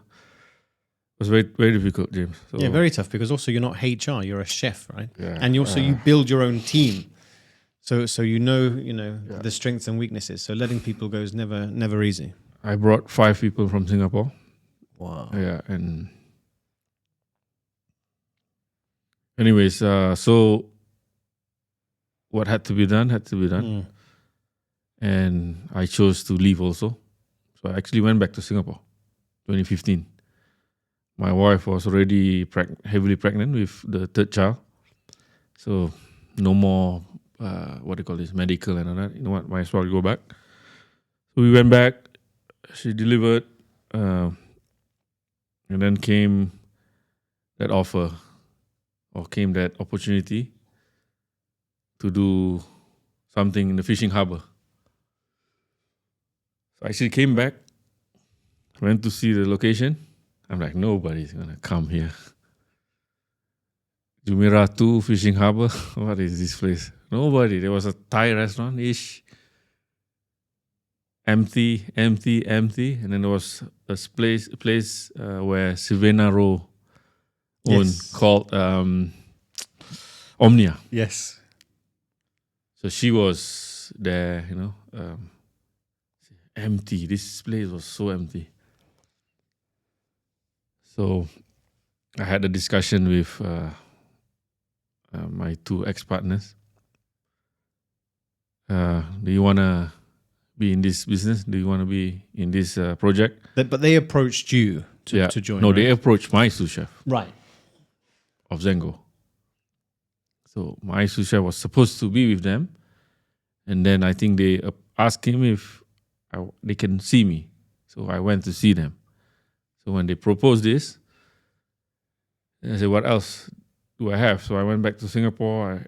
Speaker 2: It was very, very difficult, James. So,
Speaker 1: Yeah, very tough, because also you're not HR, you're a chef, right?
Speaker 2: Yeah.
Speaker 1: And you build your own team. So you know the strengths and weaknesses. So letting people go is never easy.
Speaker 2: I brought 5 people from Singapore.
Speaker 1: Wow.
Speaker 2: Yeah, and anyways, so what had to be done had to be done. And I chose to leave also. So I actually went back to Singapore, 2015. My wife was already heavily pregnant with the 3rd child. So no more, medical and all that. You know what, might as well go back. So we went back. She delivered. And then came that offer, or came that opportunity to do something in the fishing harbor. So I actually came back, went to see the location. I'm like, nobody's going to come here. Jumeirah 2 Fishing Harbor. What is this place? Nobody. There was a Thai restaurant-ish. empty, empty, empty. And then there was a place where Savannah Rowe owned
Speaker 1: Yes.
Speaker 2: called Omnia.
Speaker 1: Yes.
Speaker 2: So she was there, empty. This place was so empty. So I had a discussion with my two ex-partners. Do you want to be in this business? Do you want to be in this project?
Speaker 1: But they approached you to join.
Speaker 2: No,
Speaker 1: right?
Speaker 2: they approached my sous chef
Speaker 1: Right.
Speaker 2: of Zengo. So my sous chef was supposed to be with them. And then I think they asked him if they can see me. So I went to see them. So when they proposed this, I said, what else do I have? So I went back to Singapore. I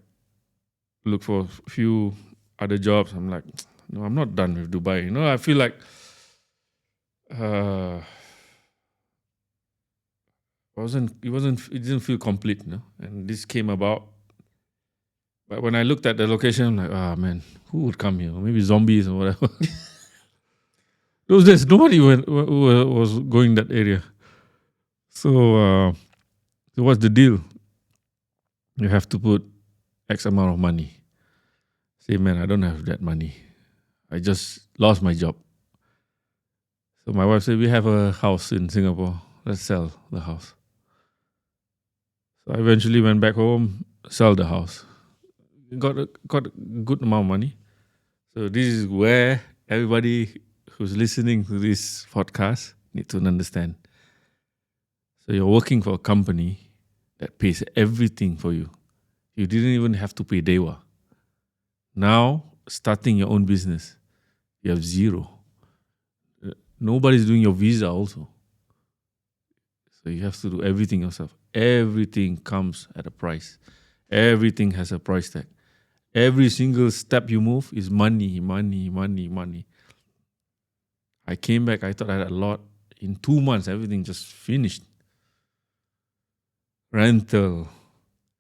Speaker 2: looked for a few other jobs. I'm like, no, I'm not done with Dubai. I feel like it didn't feel complete, And this came about. But when I looked at the location, I'm like, man, who would come here? Maybe zombies or whatever. Those days, nobody was going that area. So what's the deal? You have to put X amount of money. Say, man, I don't have that money. I just lost my job. So my wife said, we have a house in Singapore. Let's sell the house. So I eventually went back home, sell the house. Got a good amount of money. So this is where everybody who's listening to this podcast need to understand. So you're working for a company that pays everything for you. You didn't even have to pay dewa. Now, starting your own business, you have zero. Nobody's doing your visa also. So you have to do everything yourself. Everything comes at a price. Everything has a price tag. Every single step you move is money, money, money, money. I came back, I thought I had a lot. In 2 months, everything just finished. Rental,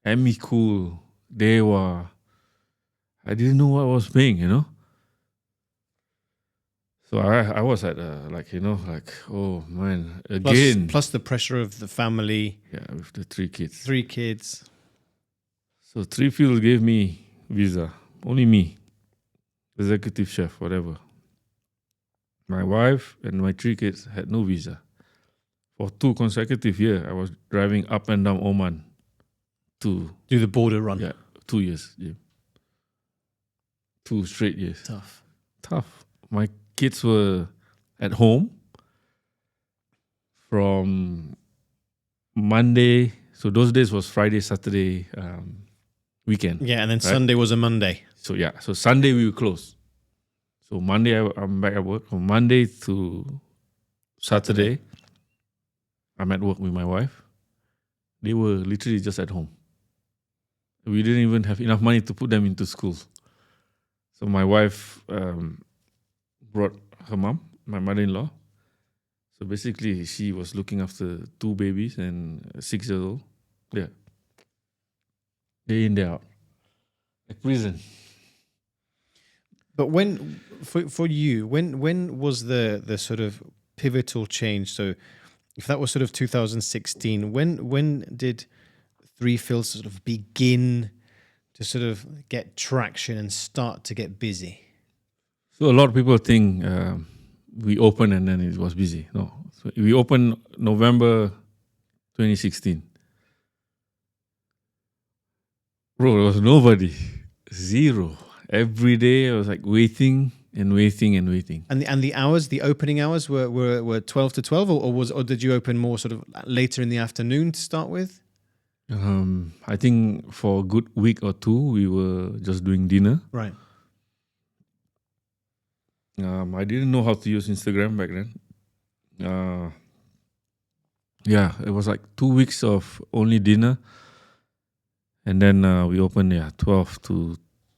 Speaker 2: Emicool, Dewa. I didn't know what I was paying, So I was at oh man, again.
Speaker 1: Plus the pressure of the family.
Speaker 2: Yeah, with the 3 kids.
Speaker 1: 3 kids.
Speaker 2: So 3 people gave me visa. Only me. Executive chef, whatever. My wife and my 3 kids had no visa. For 2 consecutive years, I was driving up and down Oman to
Speaker 1: Do the border run.
Speaker 2: Yeah, 2 years. Yeah. 2 straight years. Tough. My kids were at home from Monday. So those days was Friday, Saturday, weekend.
Speaker 1: Yeah, and then
Speaker 2: right?
Speaker 1: Sunday was a Monday.
Speaker 2: So yeah, so Sunday we were closed. So Monday I'm back at work. From Monday to Saturday, I'm at work with my wife. They were literally just at home. We didn't even have enough money to put them into school. So my wife brought her mom, my mother-in-law. So basically, she was looking after 2 babies and a 6-year-old. Yeah. Day in, day out. Like prison.
Speaker 1: But when for you, when was the sort of pivotal change? So if that was sort of 2016, when did 3 Phils sort of begin to sort of get traction and start to get busy?
Speaker 2: So a lot of people think we opened and then it was busy. No. So we opened November 2016. Bro, there was nobody. Zero. Every day I was like waiting and waiting and waiting.
Speaker 1: And the hours, the opening hours were 12 to 12, or did you open more sort of later in the afternoon to start with?
Speaker 2: I think for a good week or 2 we were just doing dinner.
Speaker 1: Right.
Speaker 2: I didn't know how to use Instagram back then. Yeah, it was like 2 weeks of only dinner. And then we opened 12 to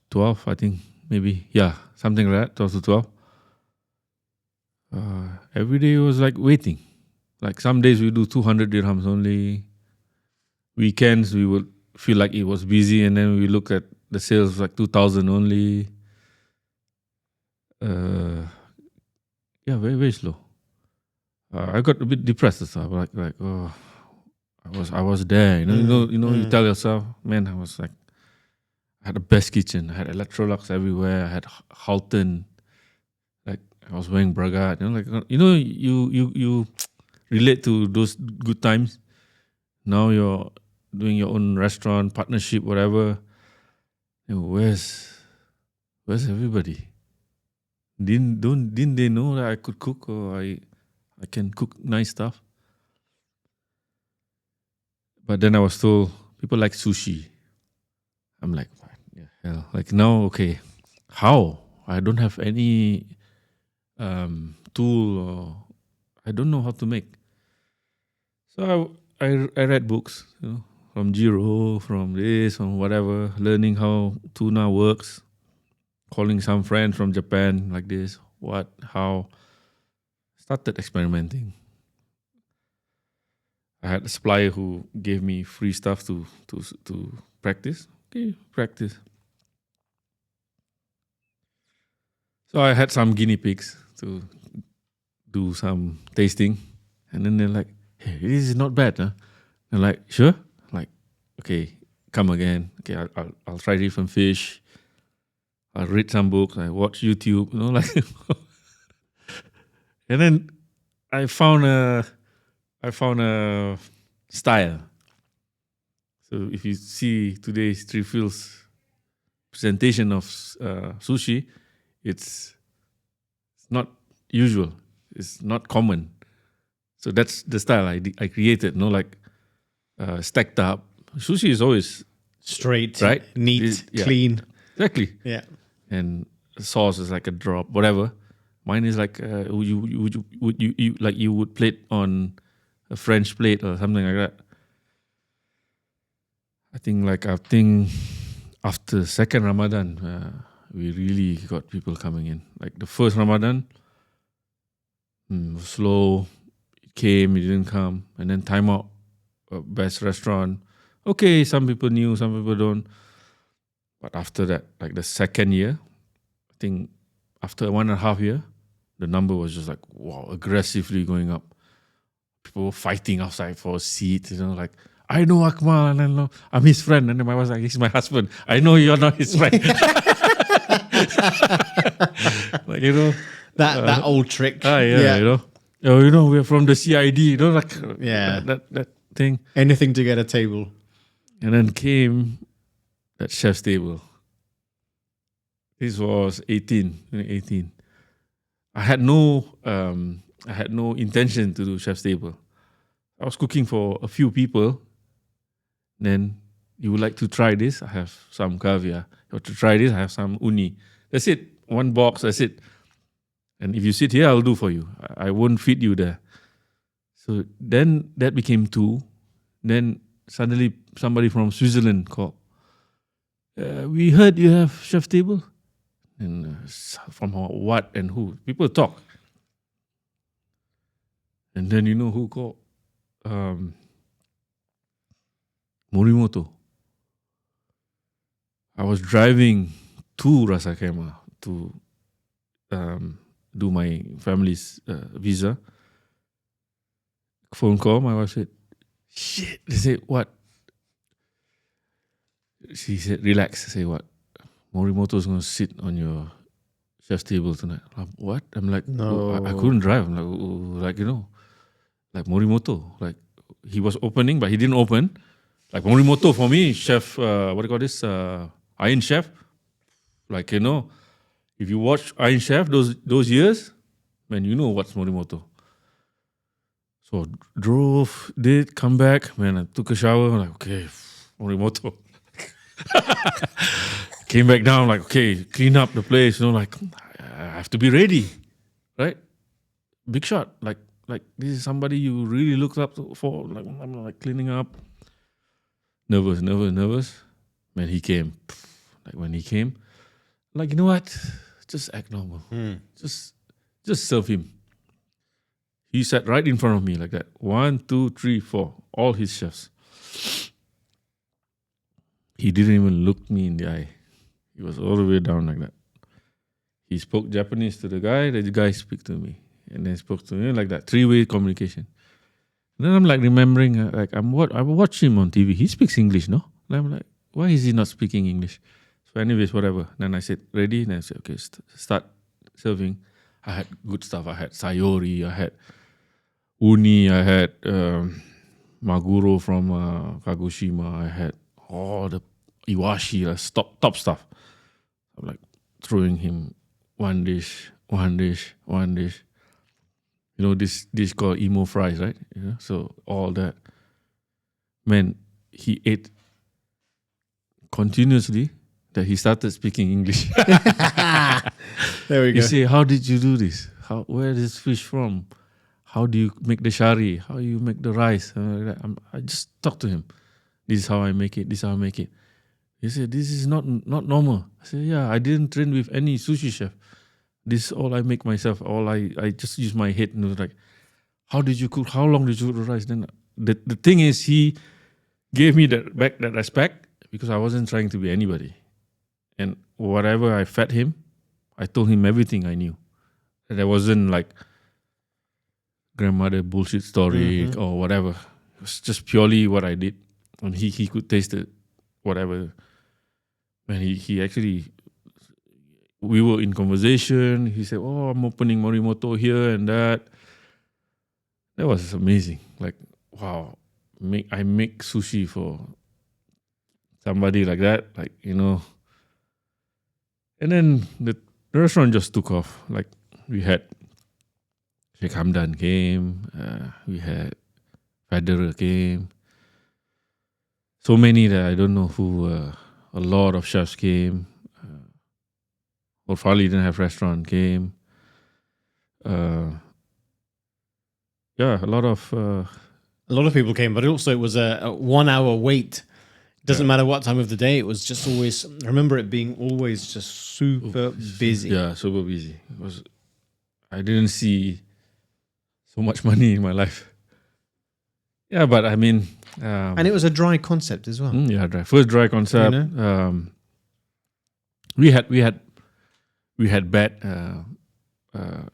Speaker 2: 12, I think, maybe. Yeah, something like that, 12 to 12. Every day was like waiting. Like some days we do 200 dirhams only. Weekends we would feel like it was busy, and then we look at the sales like 2,000 only. Yeah, very very slow. I got a bit depressed. So like oh, I was there. You tell yourself, man, I was like, I had the best kitchen. I had Electrolux everywhere. I had Halton. Like I was wearing Braga. You relate to those good times. Now you're doing your own restaurant, partnership, whatever. Where's everybody? Didn't they know that I could cook or I can cook nice stuff? But then I was told people like sushi. I'm like, what the hell? Like now, okay, how? I don't have any tool or I don't know how to make. So I read books, from Jiro, from this, from whatever, learning how tuna works, calling some friends from Japan like this, what, how. Started experimenting. I had a supplier who gave me free stuff to practice. Okay, practice. So I had some guinea pigs to do some tasting, and then they're like, "Hey, this is not bad, huh?" I'm like, "Sure." Like, okay, come again. Okay, I'll try different fish. I'll read some books. I watch YouTube. Like, and then I found a style. So if you see today's Trifield's presentation of sushi, it's not usual. It's not common. So that's the style I created. Like stacked up. Sushi is always
Speaker 1: Straight,
Speaker 2: right,
Speaker 1: neat, clean.
Speaker 2: Exactly.
Speaker 1: Yeah.
Speaker 2: And sauce is like a drop, whatever. Mine is like you would plate on a French plate or something like that. I think after second Ramadan, we really got people coming in. Like the first Ramadan, was slow. It came, it didn't come, and then time out. Best restaurant. Okay, some people knew, some people don't. But after that, like the second year, I think after 1.5 year, the number was just like wow, aggressively going up. People were fighting outside for a seat. Like I know Akmal, and I know I'm his friend, and then my wife was like, he's my husband. I know you're not his friend. Like
Speaker 1: that old trick.
Speaker 2: Yeah. We're from the CID. Like that thing.
Speaker 1: Anything to get a table.
Speaker 2: And then came that chef's table. This was 2018. I had no intention to do chef's table. I was cooking for a few people. Then you would like to try this? I have some caviar. You want to try this? I have some uni. That's it. One box. That's it. And if you sit here, I'll do for you. I won't feed you there. So then that became 2. Then suddenly somebody from Switzerland called. We heard you have chef table. And from what and who? People talk. And then you know who called? Morimoto. I was driving to Rasa Kema to do my family's visa. Phone call, my wife said, shit. They said, what? She said, relax. I say, what? Morimoto's going to sit on your chef's table tonight. What? I'm like,
Speaker 1: no.
Speaker 2: I couldn't drive. I'm like, like Morimoto. Like, he was opening, but he didn't open. Like Morimoto for me, chef, what do you call this? Iron Chef. Like, if you watch Iron Chef those years, man, you know what's Morimoto. So drove, did come back, man. I took a shower. I'm like, okay, Morimoto. Came back down, like, okay, clean up the place. Like I have to be ready, right? Big shot. Like this is somebody you really looked up for. Like I'm like cleaning up. Nervous. Man, he came. Like when he came, like, you know what? Just act normal. Just serve him. He sat right in front of me like that. 1, 2, 3, 4. All his chefs. He didn't even look me in the eye. He was all the way down like that. He spoke Japanese to the guy. The guy spoke to me. and then spoke to him like that, 3-way communication. And then I'm like remembering, I watch him on TV. He speaks English, no? And I'm like, why is he not speaking English? So, anyways, whatever. Then I said, ready? And I said, okay, start serving. I had good stuff. I had sayori, I had uni, I had maguro from Kagoshima. I had all the iwashi, top stuff. I'm like throwing him one dish. You know, this dish called emo fries, right? You know, so all that. Man, he ate continuously that he started speaking English.
Speaker 1: There we go.
Speaker 2: You say, how did you do this? Where is this fish from? How do you make the shari? How you make the rice? I just talk to him. This is how I make it. This is how I make it. He said, this is not normal. I said, yeah, I didn't train with any sushi chef. This is all I make myself. I just use my head. And it was like, how did you cook? How long did you cook the rice? Then the thing is, he gave me that respect because I wasn't trying to be anybody. And whatever I fed him, I told him everything I knew. There wasn't like grandmother bullshit story or whatever. It was just purely what I did. And he could taste it, whatever. And he actually, we were in conversation. He said, oh, I'm opening Morimoto here and that. That was amazing. Like, wow, I make sushi for somebody like that. Like, you know. And then the restaurant just took off. Like, we had Sheikh Hamdan came. We had Federer came. So many that I don't know who. A lot of chefs came. Orfali didn't have restaurant came. Yeah, a lot of
Speaker 1: people came, but also it was a 1 hour wait. Doesn't matter what time of the day. It was just always. I remember it being always just super busy.
Speaker 2: Yeah, super busy. It was. I didn't see so much money in my life. Yeah, but I mean,
Speaker 1: and it was a dry concept as well.
Speaker 2: Yeah, first dry concept.
Speaker 1: You know?
Speaker 2: We had bad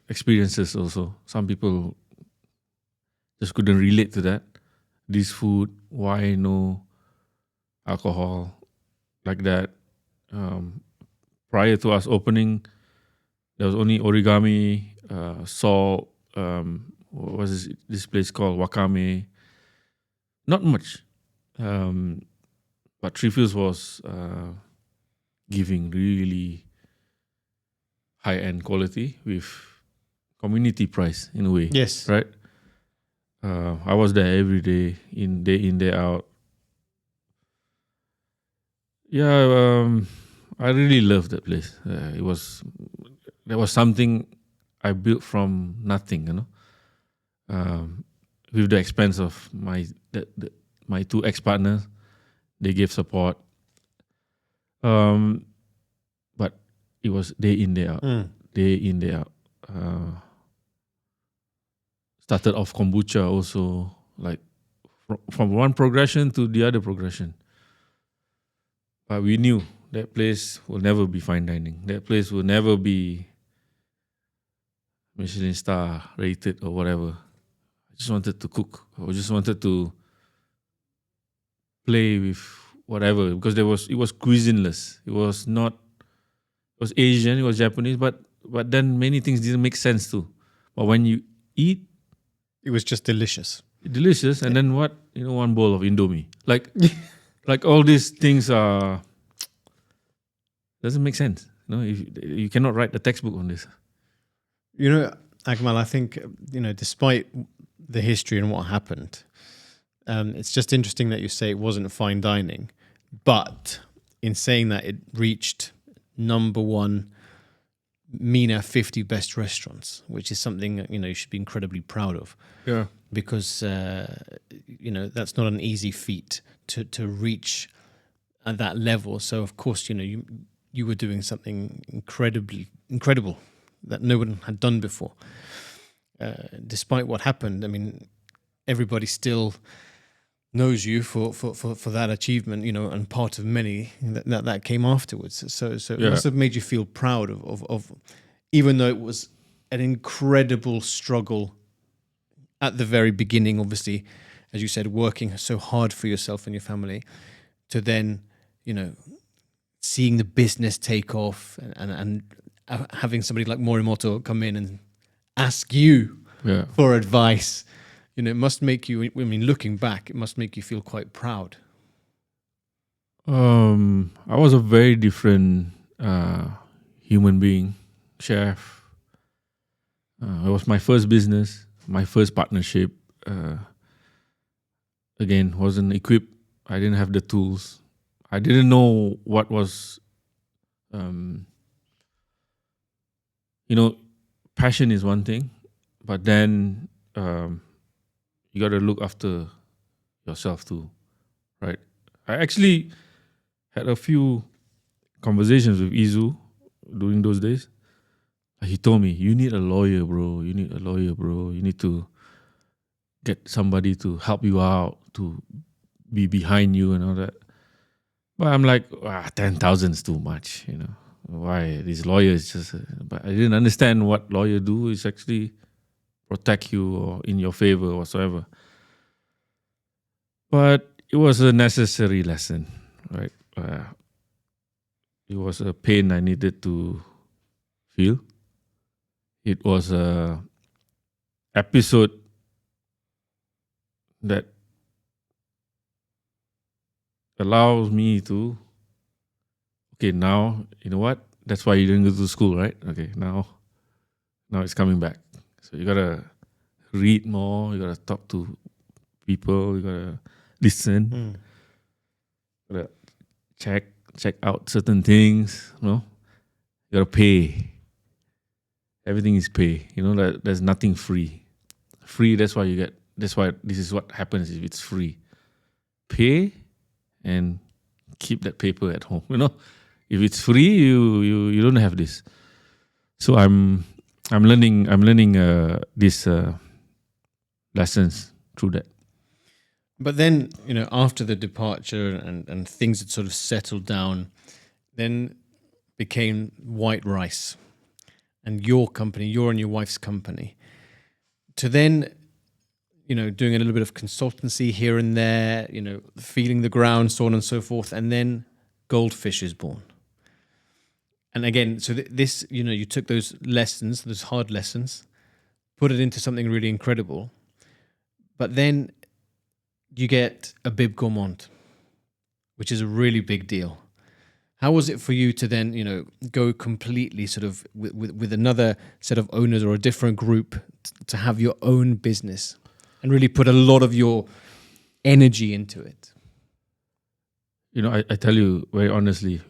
Speaker 2: experiences also. Some people just couldn't relate to that. This food, why no alcohol like that? Prior to us opening, there was only origami, salt. What was this place called? Wakame. Not much. But Trifles was giving really high-end quality with community price in a way.
Speaker 1: Yes.
Speaker 2: Right? I was there every day, day in, day out. Yeah, I really loved that place. There was something I built from nothing, you know. With the expense of my two ex-partners, they gave support. But it was day in, day out. Day in, day out. Started off kombucha also, like from one progression to the other progression. But we knew that place will never be fine dining. That place will never be Michelin star rated or whatever. I just wanted to cook. I just wanted to play with whatever because it was cuisineless. It was Asian, it was Japanese, but then many things didn't make sense too. But when you eat,
Speaker 1: it was just delicious.
Speaker 2: Delicious, and then what? You know, one bowl of Indomie. Like all these things are doesn't make sense. You know, you cannot write a textbook on this.
Speaker 1: You know, Akmal, I think, you know, despite the history and what happened, it's just interesting that you say it wasn't fine dining, but in saying that, it reached number one MENA 50 best restaurants, which is something, you know, you should be incredibly proud of.
Speaker 2: Yeah.
Speaker 1: Because, you know, that's not an easy feat to reach at that level. So, of course, you know, you were doing something incredible that no one had done before. Despite what happened, I mean, everybody still knows you for that achievement, you know, and part of many that came afterwards. So it must have made you feel proud of even though it was an incredible struggle at the very beginning, obviously, as you said, working so hard for yourself and your family, to then, seeing the business take off and having somebody like Morimoto come in and ask you for advice. It must make you, looking back, it must make you feel quite proud.
Speaker 2: I was a very different human being, chef. It was my first business, my first partnership. Again, wasn't equipped. I didn't have the tools. I didn't know what was, passion is one thing, but then you got to look after yourself too, right? I actually had a few conversations with Izu during those days. He told me, you need a lawyer, bro. You need a lawyer, bro. You need to get somebody to help you out, to be behind you and all that. But I'm like, 10,000 is too much, Why? These lawyers just... but I didn't understand what lawyer do is actually protect you or in your favor or whatsoever. But it was a necessary lesson, right? It was a pain I needed to feel. It was a episode that allows me to, okay, now, you know what? That's why you didn't go to school, right? Okay, now it's coming back. So you gotta read more, you gotta talk to people, you gotta listen, gotta check out certain things, You gotta pay. Everything is pay. That there's nothing free. Free, that's why this is what happens if it's free. Pay and keep that paper at home. If it's free, you don't have this. So I'm learning these lessons through that.
Speaker 1: But then, after the departure and things had sort of settled down, then became White Rice and your company, your and your wife's company. To then, doing a little bit of consultancy here and there, feeling the ground, so on and so forth. And then Goldfish is born. And again, so this, you took those lessons, those hard lessons, put it into something really incredible. But then you get a bib gourmand, which is a really big deal. How was it for you to then, go completely sort of with another set of owners or a different group to have your own business and really put a lot of your energy into it?
Speaker 2: I tell you very honestly,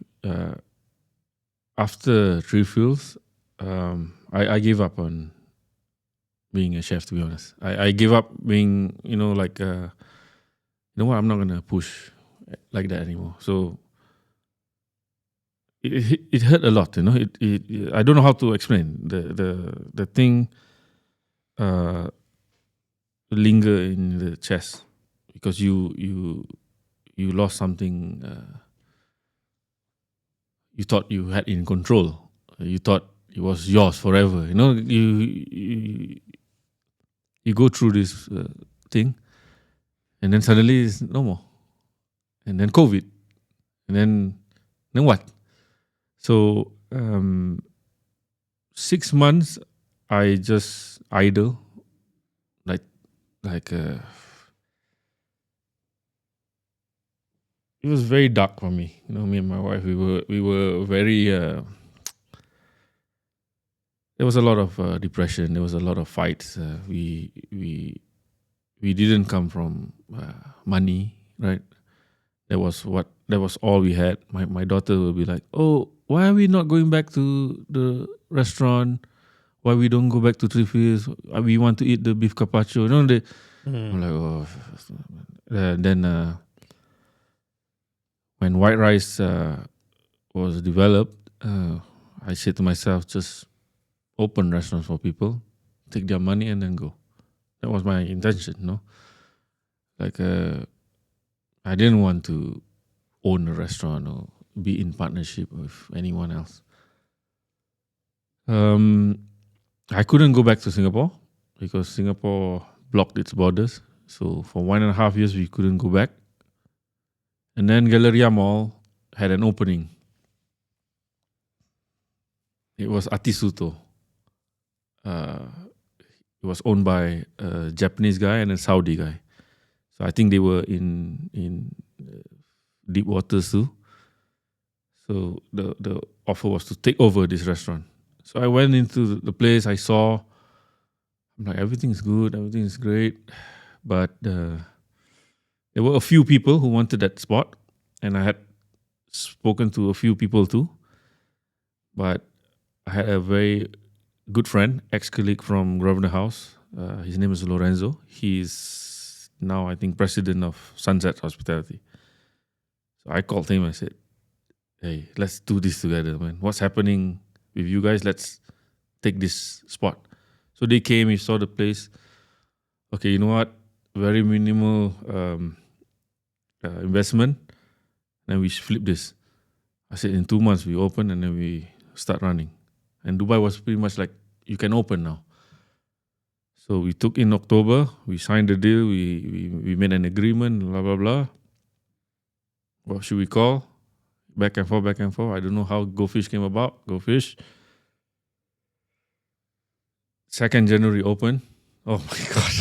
Speaker 2: after Three Fields, I gave up on being a chef, to be honest. I gave up being, what, I'm not going to push like that anymore. So it hurt a lot, I don't know how to explain. The thing linger in the chest because you lost something you thought you had in control. You thought it was yours forever. You go through this thing, and then suddenly it's no more. And then COVID, and then what? So 6 months, I just idle, like it was very dark for me. Me and my wife, we were very. There was a lot of depression. There was a lot of fights. We didn't come from money, right? That was all we had. My daughter will be like, "Oh, why are we not going back to the restaurant? Why we don't go back to Three Fields? We want to eat the beef carpaccio." I'm like, oh. Then when White Rice was developed, I said to myself, just open restaurants for people, take their money and then go. That was my intention, Like I didn't want to own a restaurant or be in partnership with anyone else. I couldn't go back to Singapore because Singapore blocked its borders. So for 1.5 years, we couldn't go back. And then Galleria Mall had an opening. It was Atisuto. It was owned by a Japanese guy and a Saudi guy. So I think they were in deep waters too. So the offer was to take over this restaurant. So I went into the place. I saw, I'm like, everything's good, everything is great, but there were a few people who wanted that spot, and I had spoken to a few people too. But I had a very good friend, ex-colleague from Grosvenor House. His name is Lorenzo. He's now, I think, president of Sunset Hospitality. So I called him. I said, "Hey, let's do this together, man. What's happening with you guys? Let's take this spot." So they came. He saw the place. Okay, you know what? Very minimal investment, and we flip this. I said, in 2 months we open, and then we start running. And Dubai was pretty much like, you can open now. So we took in October, we signed the deal, we made an agreement, blah, blah, blah. What should we call? Back and forth, back and forth. I don't know how Go Fish came about. Go Fish. 2nd January open. Oh my God.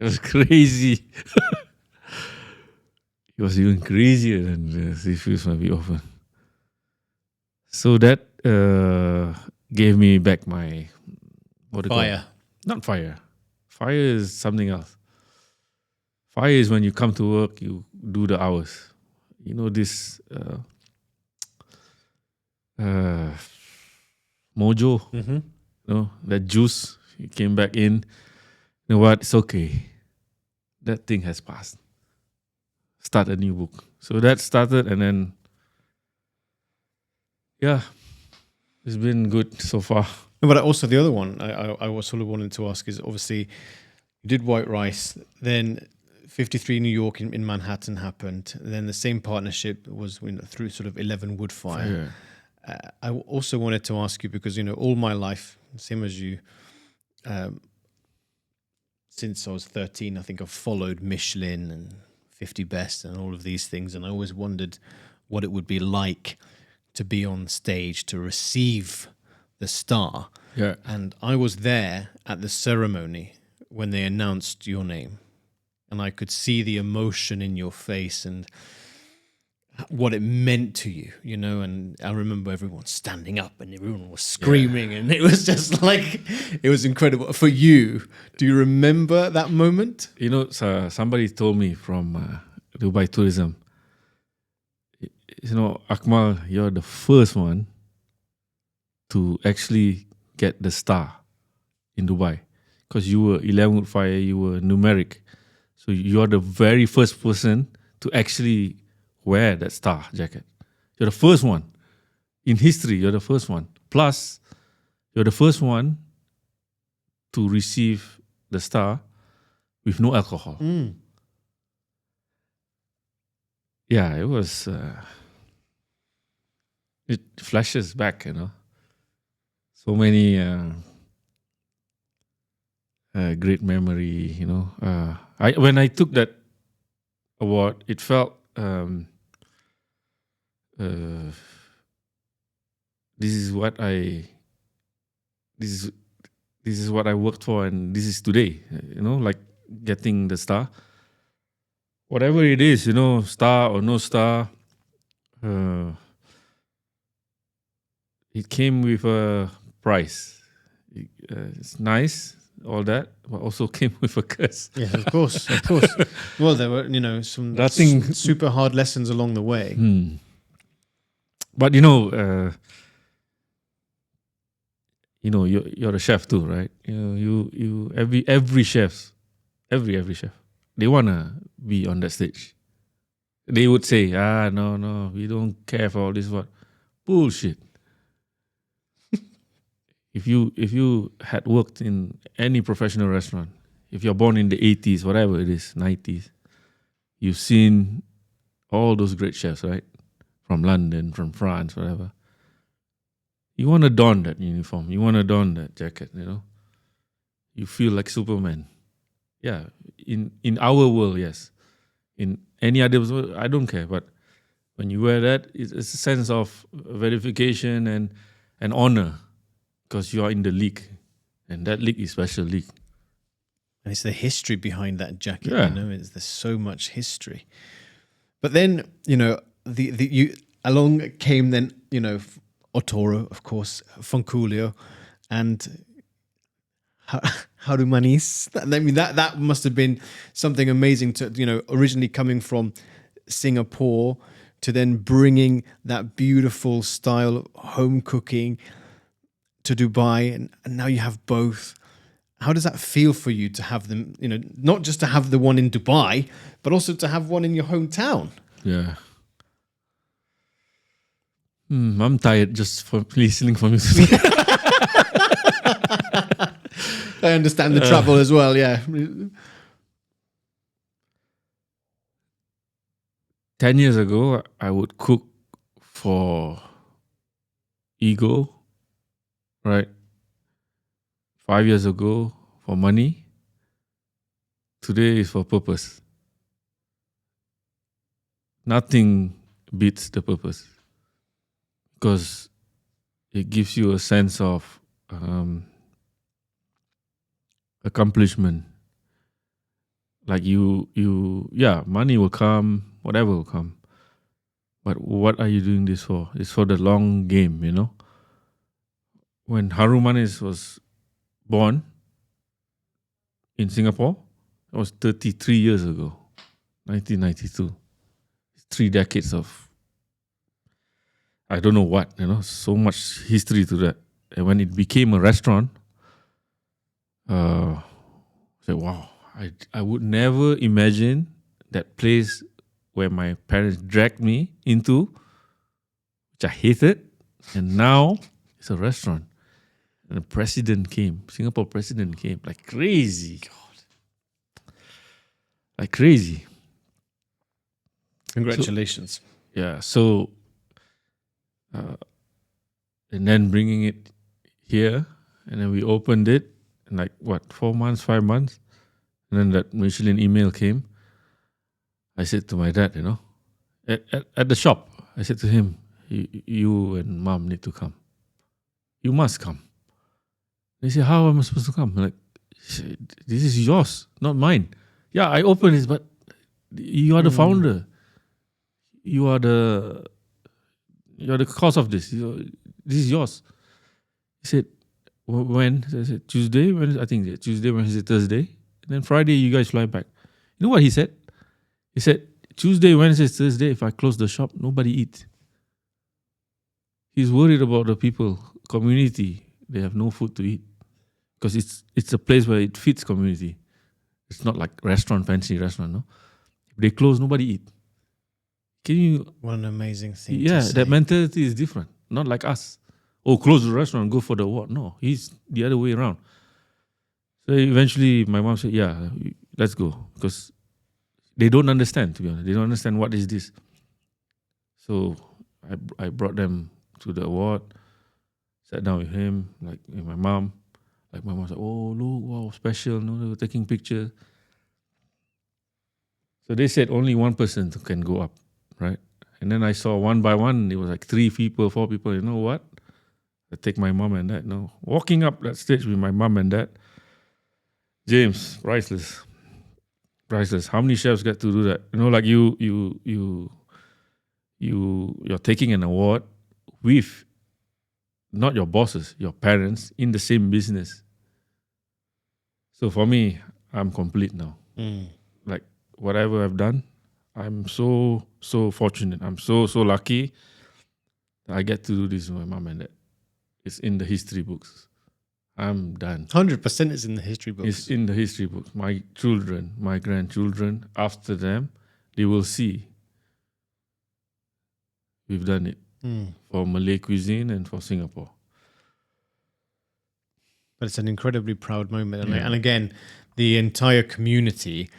Speaker 2: It was crazy. It was even crazier than the seafoods when we opened. So that gave me back my
Speaker 1: Fire.
Speaker 2: Not fire. Fire is something else. Fire is when you come to work, you do the hours. You know this mojo, you know, that juice. You came back in. You know what? It's okay. That thing has passed. Start a new book. So that started, and then yeah, it's been good so far.
Speaker 1: No, but also the other one I was sort of wanting to ask is, obviously you did White Rice, then 53 New York in Manhattan happened, then the same partnership was through sort of 11 Woodfire. Yeah. I also wanted to ask you, because all my life, same as you, since I was 13, I think I've followed Michelin and 50 Best and all of these things, and I always wondered what it would be like to be on stage to receive the star.
Speaker 2: Yeah.
Speaker 1: And I was there at the ceremony when they announced your name, and I could see the emotion in your face and what it meant to you, and I remember everyone standing up and everyone was screaming, and it was just like, it was incredible. For you, do you remember that moment?
Speaker 2: Somebody told me from Dubai Tourism, Akmal, you're the first one to actually get the star in Dubai, because you were 11 Woodfire, you were numeric. So you're the very first person to actually wear that star jacket. You're the first one. In history, you're the first one. Plus, you're the first one to receive the star with no alcohol. Yeah, it was... it flashes back, So many great memory, when I took that award, it felt this is what I worked for, and this is today, like getting the star. Whatever it is, star or no star, it came with a price. It's nice, all that, but also came with a curse.
Speaker 1: Yes, of course. Well, there were, some super hard lessons along the way.
Speaker 2: But you're a chef too, right? Every chef, they wanna be on that stage. They would say, no, we don't care for all this. What bullshit. If you had worked in any professional restaurant, if you're born in the 80s, whatever it is, 90s, you've seen all those great chefs, right? From London, from France, whatever. You want to don that uniform. You want to don that jacket, you know. You feel like Superman. Yeah, in our world, yes. In any other world, I don't care. But when you wear that, it's a sense of verification and honor because you are in the league. And that league is special league.
Speaker 1: And it's the history behind that jacket,
Speaker 2: Yeah.
Speaker 1: you know, there's so much history. But then, you know, you along came then, you know, Otoro, of course, Funkulio, and Harumanis. I mean, that must have been something amazing to, you know, originally coming from Singapore to then bringing that beautiful style of home cooking to Dubai, and now you have both. How does that feel for you to have them, you know, not just to have the one in Dubai, but also to have one in your hometown?
Speaker 2: Yeah. I'm tired just for listening from you.
Speaker 1: I understand the travel as well, yeah.
Speaker 2: 10 years ago, I would cook for ego, right? 5 years ago, for money. Today is for purpose. Nothing beats the purpose because it gives you a sense of accomplishment. Like money will come, whatever will come. But what are you doing this for? It's for the long game, you know? When Harumanis was born in Singapore, it was 33 years ago, 1992. 3 decades of, I don't know what, you know, so much history to that. And when it became a restaurant, I said, wow, I would never imagine that place where my parents dragged me into, which I hated, and now it's a restaurant. And the president came, Singapore president came, like crazy. God. Like crazy.
Speaker 1: Congratulations.
Speaker 2: So, and then bringing it here, and then we opened it in like, 4 months, 5 months? And then that Michelin email came. I said to my dad, you know, at the shop, I said to him, you and mom need to come. You must come. They said, how am I supposed to come? I'm like, this is yours, not mine. Yeah, I opened it, but you are the founder. You are the cause of this. This is yours. He said, when? I said, Tuesday, I think Tuesday, Wednesday, Thursday. And then Friday, you guys fly back. You know what he said? He said, Tuesday, Wednesday, Thursday, if I close the shop, nobody eats. He's worried about the people, community. They have no food to eat. Because it's a place where it fits community. It's not like fancy restaurant, no? If they close, nobody eat. Can you?
Speaker 1: What an amazing thing.
Speaker 2: Yeah,
Speaker 1: to say.
Speaker 2: that mentality is different. Not like us. Oh, close the restaurant, go for the what? No, he's the other way around. So eventually, my mom said, "Yeah, let's go," because they don't understand. To be honest, they don't understand what is this. So I brought them to the award, sat down with him, like with my mom. Like my mom said, "Oh, look, wow, special!" No, they were taking pictures. So they said only one person can go up, right? And then I saw one by one, it was like 3 people, 4 people. You know what? I take my mom and dad. No, walking up that stage with my mom and dad, James, priceless. How many chefs get to do that? You know, like you're taking an award with not your bosses, your parents in the same business. So for me, I'm complete now. Like whatever I've done, I'm so fortunate. I'm so lucky that I get to do this with my mom and dad. It's in the history books. I'm done.
Speaker 1: 100% is in the history books.
Speaker 2: It's in the history books. My children, my grandchildren, after them, they will see we've done it for Malay cuisine and for Singapore.
Speaker 1: But it's an incredibly proud moment. And again, the entire community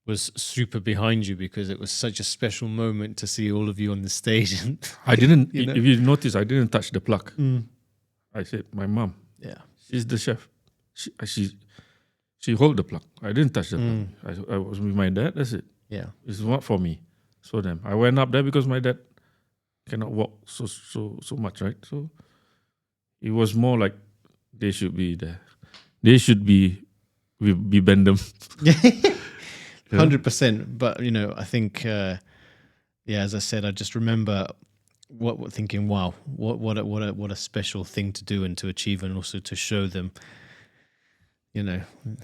Speaker 1: was super behind you because it was such a special moment to see all of you on the stage.
Speaker 2: I didn't,
Speaker 1: You know?
Speaker 2: if you notice, I didn't touch the plug. I said, my mom.
Speaker 1: Yeah.
Speaker 2: She's the chef. She hold the plug. I didn't touch the plug. I was with my dad. That's it.
Speaker 1: Yeah.
Speaker 2: It's not for me. So them. I went up there because my dad cannot walk so much, right? So it was more like they should be there. They should be bend them.
Speaker 1: 100%. But I think, as I said, I just remember thinking, wow, what a special thing to do and to achieve, and also to show them,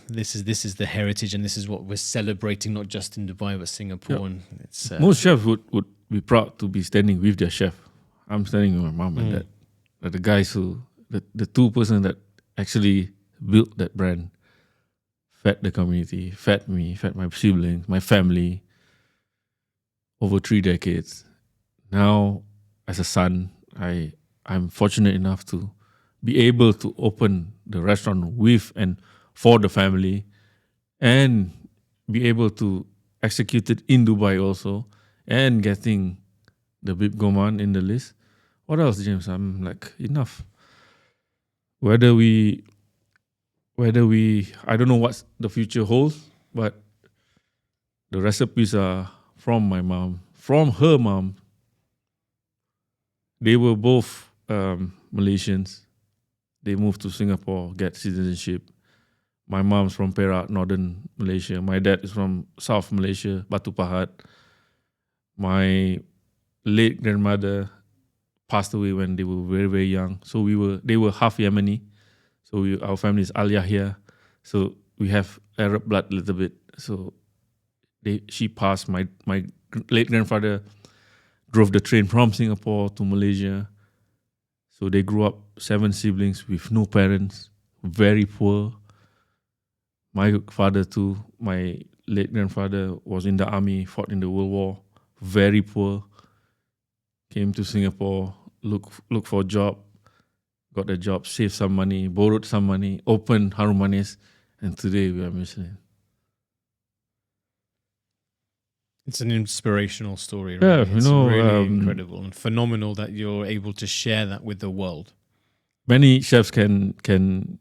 Speaker 1: this is the heritage, and this is what we're celebrating, not just in Dubai but Singapore.
Speaker 2: Yeah.
Speaker 1: And it's
Speaker 2: Most chefs would be proud to be standing with their chef. I'm standing with my mom and dad. The guys the two person that actually built that brand, fed the community, fed me, fed my siblings, my family over 3 decades. Now, as a son, I'm fortunate enough to be able to open the restaurant with and for the family, and be able to execute it in Dubai also, and getting the Bib Goman in the list. What else, James? I'm like, enough. Whether we, I don't know what the future holds, but the recipes are from my mom, from her mom. They were both Malaysians. They moved to Singapore, get citizenship. My mom's from Perak, northern Malaysia. My dad is from South Malaysia, Batu Pahat. My late grandmother passed away when they were very, very young. So they were half Yemeni. So our family is Al Yahya. So we have Arab blood a little bit. So she passed. My late grandfather drove the train from Singapore to Malaysia. So they grew up 7 siblings with no parents, very poor. My father too, my late grandfather was in the army, fought in the World War, very poor. Came to Singapore, look for a job, got a job, saved some money, borrowed some money, opened Harum Manis, and today we are Michelin.
Speaker 1: It's an inspirational story,
Speaker 2: Yeah,
Speaker 1: really. It's really incredible and phenomenal that you're able to share that with the world.
Speaker 2: Many chefs can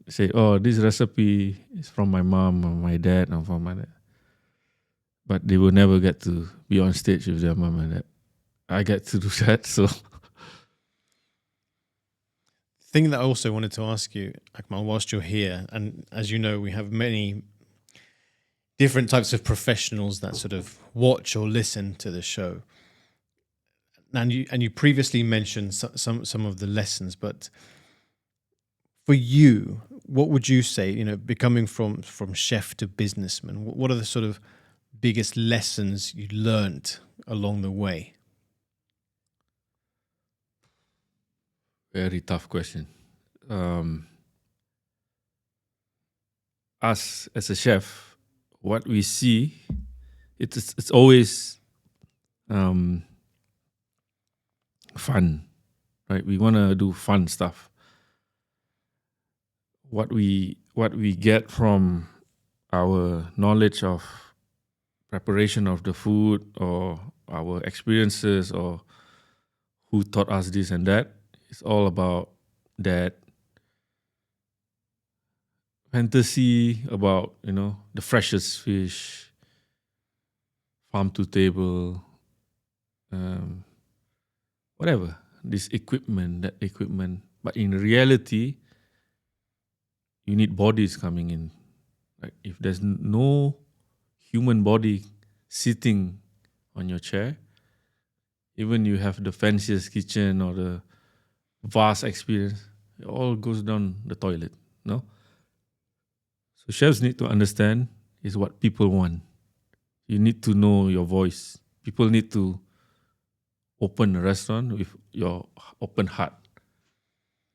Speaker 2: say, "Oh, this recipe is from my mom or my dad or from my dad," but they will never get to be on stage with their mom and dad. I get to do that, so.
Speaker 1: Thing that I also wanted to ask you, Akmal, whilst you're here, and as you know, we have many different types of professionals that sort of watch or listen to the show. And you previously mentioned some of the lessons, but for you, what would you say, becoming from chef to businessman, what are the sort of biggest lessons you learned along the way?
Speaker 2: Very tough question. Us as a chef, what we see, it's always fun, right? We want to do fun stuff. What we get from our knowledge of preparation of the food, or our experiences, or who taught us this and that, it's all about that fantasy about, the freshest fish, farm to table, whatever, this equipment, that equipment. But in reality, you need bodies coming in. Like, if there's no human body sitting on your chair, even you have the fanciest kitchen or the vast experience, it all goes down the toilet, no? So chefs need to understand is what people want. You need to know your voice. People need to open a restaurant with your open heart.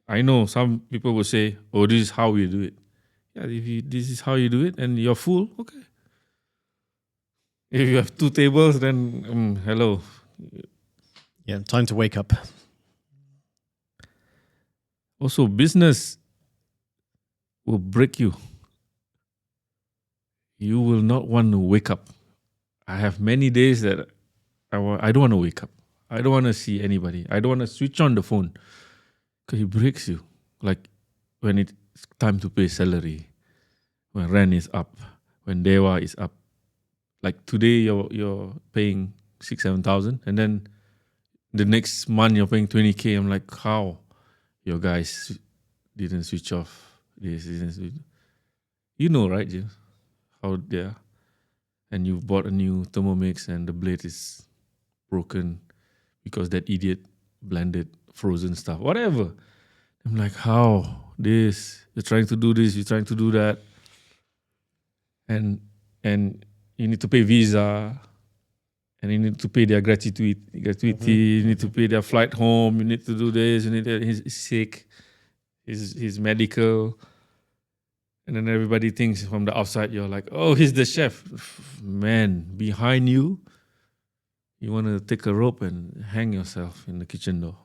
Speaker 2: I know some people will say, "Oh, this is how we do it." Yeah, this is how you do it, and you're full, okay. If you have 2 tables, then hello.
Speaker 1: Yeah, time to wake up.
Speaker 2: Also, business will break you. You will not want to wake up. I have many days that I don't want to wake up. I don't want to see anybody. I don't want to switch on the phone because it breaks you. like when it's time to pay salary, when rent is up, when dewa is up. Like today you're paying 6,000-7,000, and then the next month you're paying 20K. I'm like, how your guys didn't switch off this? You know, right, James? How they are. And you bought a new Thermomix and the blade is broken because that idiot blended frozen stuff. Whatever. I'm like, how this? You're trying to do this. You're trying to do that, and you need to pay visa. And you need to pay their gratuity. You need to pay their flight home. You need to do this. You need that. He's sick. He's medical. And then everybody thinks from the outside, you're like, oh, he's the chef. Man, behind you, you want to take a rope and hang yourself in the kitchen door.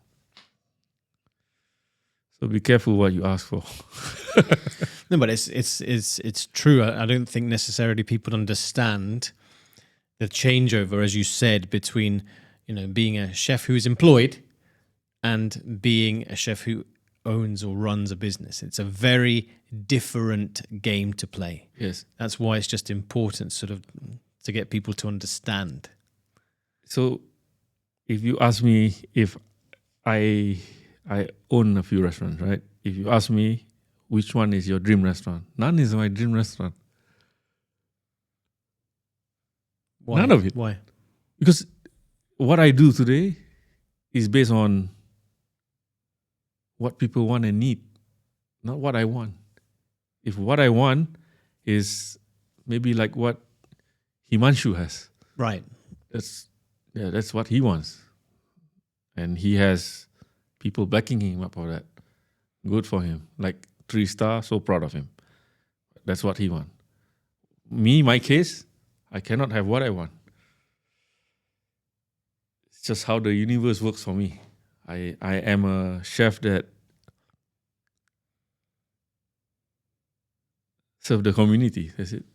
Speaker 2: So be careful what you ask for.
Speaker 1: No, but it's true. I don't think necessarily people understand the changeover, as you said, between being a chef who is employed and being a chef who owns or runs a business. It's a very different game to play.
Speaker 2: Yes.
Speaker 1: That's why it's just important sort of to get people to understand.
Speaker 2: So if you ask me if I own a few restaurants, right? If you ask me which one is your dream restaurant, none is my dream restaurant.
Speaker 1: Why?
Speaker 2: None of it.
Speaker 1: Why?
Speaker 2: Because what I do today is based on what people want and need, not what I want. If what I want is maybe like what Himanshu has,
Speaker 1: Right.
Speaker 2: that's what he wants, and he has people backing him up for that. Good for him. Like 3-star, so proud of him. That's what he wants. Me, my case, I cannot have what I want. It's just how the universe works for me. I am a chef that serve the community. That's it.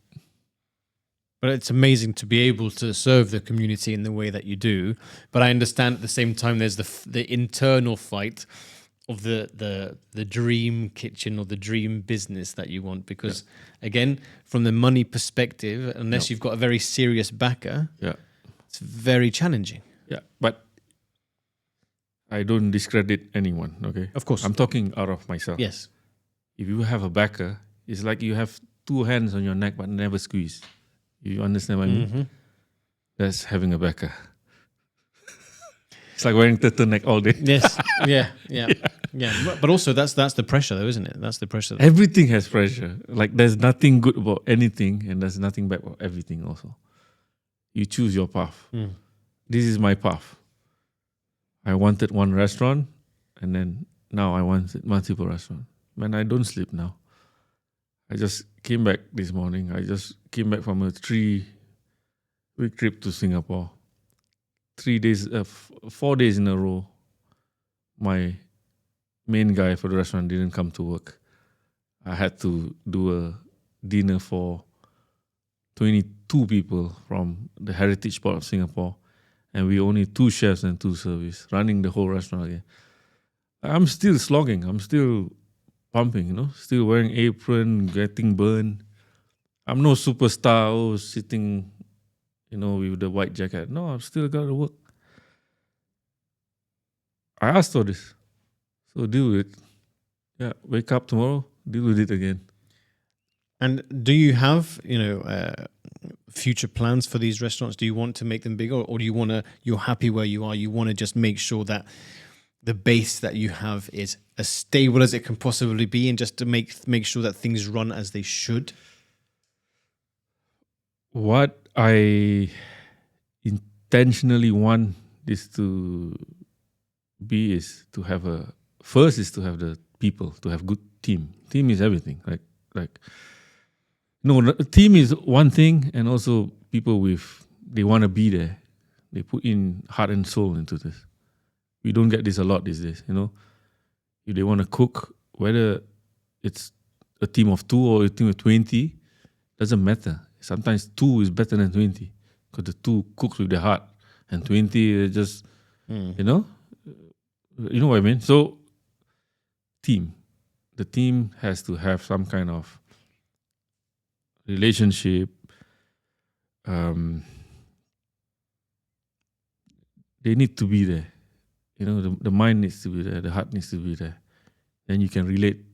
Speaker 1: But it's amazing to be able to serve the community in the way that you do. But I understand at the same time there's the internal fight of the dream kitchen or the dream business that you want. Because again, from the money perspective, unless you've got a very serious backer, it's very challenging.
Speaker 2: Yeah, but I don't discredit anyone, okay?
Speaker 1: Of course.
Speaker 2: I'm talking out of myself.
Speaker 1: Yes.
Speaker 2: If you have a backer, it's like you have 2 hands on your neck but never squeeze. You understand what I mean?
Speaker 1: Mm-hmm.
Speaker 2: That's having a backer. It's like wearing turtleneck all day.
Speaker 1: Yes. Yeah. But also that's the pressure though, isn't it? That's the pressure.
Speaker 2: Everything has pressure. Like there's nothing good about anything and there's nothing bad about everything also. You choose your path. This is my path. I wanted one restaurant and then now I wanted multiple restaurants. Man, I don't sleep now. I just came back this morning. I just came back from a 3-week trip to Singapore. 4 days in a row, my main guy for the restaurant didn't come to work. I had to do a dinner for 22 people from the heritage part of Singapore. And we only 2 chefs and 2 service running the whole restaurant again. I'm still slogging. I'm still pumping, still wearing apron, getting burned. I'm no superstar sitting, with the white jacket. No, I've still got to work. I asked for this. So deal with it. Yeah, wake up tomorrow, deal with it again.
Speaker 1: And do you have, future plans for these restaurants? Do you want to make them bigger, or do you're happy where you are? You want to just make sure that the base that you have is as stable as it can possibly be, and just to make sure that things run as they should?
Speaker 2: What I intentionally want this to be is to have the people, to have good team. Team is everything. Team is one thing, and also people they want to be there. They put in heart and soul into this. We don't get this a lot these days, If they want to cook, whether it's a team of 2 or a team of 20, doesn't matter. Sometimes 2 is better than 20 because the 2 cooks with their heart, and 20 you know what I mean. So, team, the team has to have some kind of relationship. They need to be there. The mind needs to be there. The heart needs to be there. Then you can relate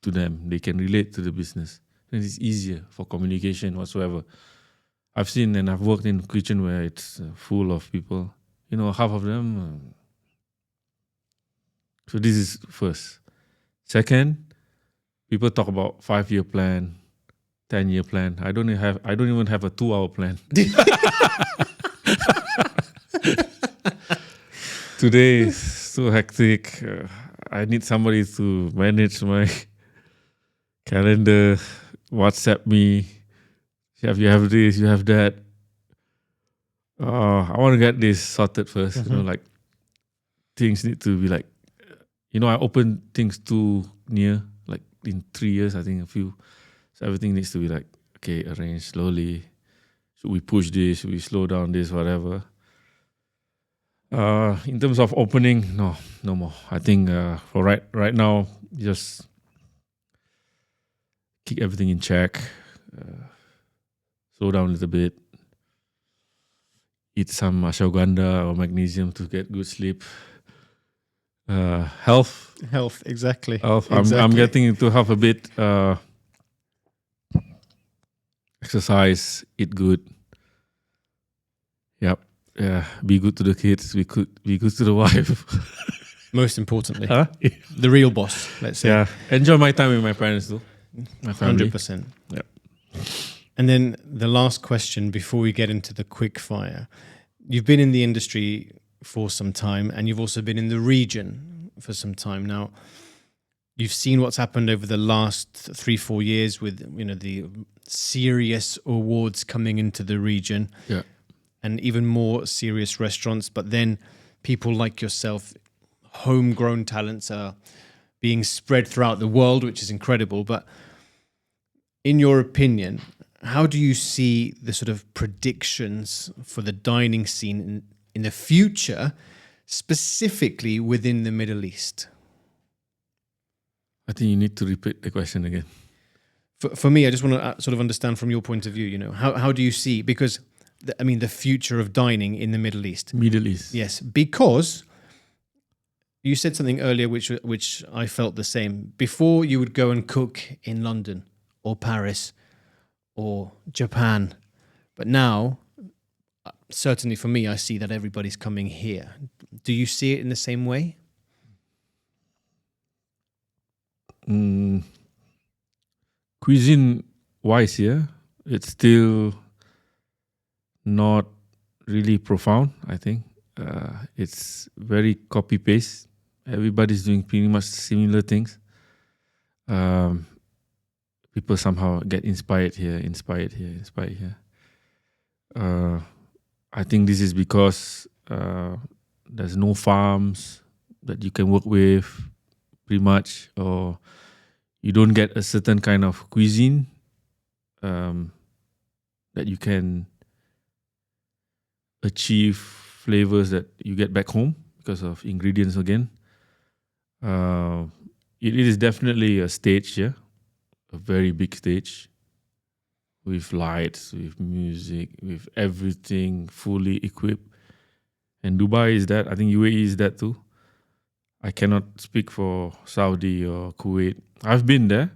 Speaker 2: to them. They can relate to the business. And it's easier for communication whatsoever. I've seen and I've worked in a kitchen where it's full of people. Half of them. So this is first. Second, people talk about 5-year plan, 10-year plan. I don't even have a 2-hour plan. Today is so hectic. I need somebody to manage my calendar, WhatsApp me. Chef, you have this, you have that. I want to get this sorted first. Like things need to be like, I open things too near, like in 3 years, I think a few. So everything needs to be like, okay, arrange slowly. Should we push this? Should we slow down this? Whatever. In terms of opening, no more. I think for right now, just keep everything in check. Slow down a little bit. Eat some ashwagandha or magnesium to get good sleep. Health,
Speaker 1: exactly.
Speaker 2: Health. I'm getting into health a bit. Exercise, eat good. Yep. Yeah, be good to the kids. Be good to the wife.
Speaker 1: Most importantly,
Speaker 2: Huh?
Speaker 1: the real boss. Let's say.
Speaker 2: Yeah, enjoy my time with my parents too. My family.
Speaker 1: 100%.
Speaker 2: Yep.
Speaker 1: And then the last question before we get into the quick fire. You've been in the industry for some time, and you've also been in the region for some time now. You've seen what's happened over the last 3-4 years with the serious awards coming into the region.
Speaker 2: Yeah.
Speaker 1: And even more serious restaurants. But then people like yourself, homegrown talents, are being spread throughout the world, which is incredible. But in your opinion, how do you see the sort of predictions for the dining scene in the future, specifically within the Middle East?
Speaker 2: I think you need to repeat the question again.
Speaker 1: For me, I just want to sort of understand from your point of view, how do you see, because the future of dining in the Middle East.
Speaker 2: Middle East.
Speaker 1: Yes, because you said something earlier which I felt the same. Before, you would go and cook in London or Paris or Japan. But now, certainly for me, I see that everybody's coming here. Do you see it in the same way?
Speaker 2: Cuisine-wise, yeah, it's still not really profound, I think. It's very copy-paste. Everybody's doing pretty much similar things. People somehow get inspired here. I think this is because there's no farms that you can work with, pretty much, or you don't get a certain kind of cuisine that you can achieve flavors that you get back home because of ingredients again. It is definitely a stage, yeah, a very big stage with lights, with music, with everything fully equipped. And Dubai is that. I think UAE is that too. I cannot speak for Saudi or Kuwait. I've been there.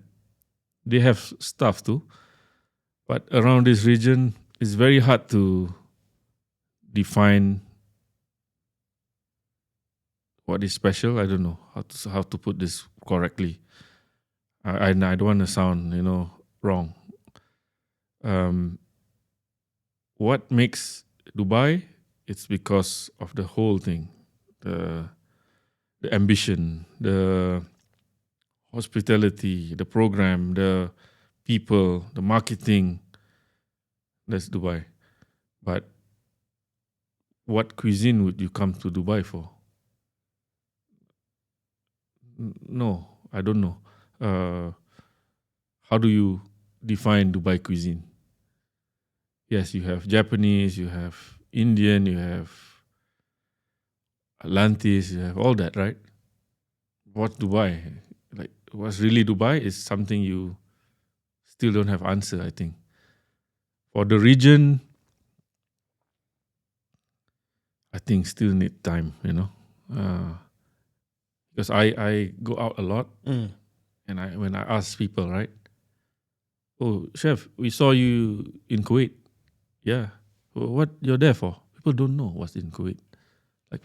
Speaker 2: They have stuff too. But around this region, it's very hard to define what is special. I don't know how to put this correctly. I don't want to sound wrong. What makes Dubai? It's because of the whole thing, the ambition, the hospitality, the program, the people, the marketing. That's Dubai. But what cuisine would you come to Dubai for? No, I don't know. How do you define Dubai cuisine? Yes, you have Japanese, you have Indian, you have Atlantis, you have all that, right? What's Dubai? what's really Dubai is something you still don't have answer, I think. For the region, I think still need time, because I go out a lot, and when I ask people, right? Oh, chef, we saw you in Kuwait. Yeah. What you're there for? People don't know what's in Kuwait. Like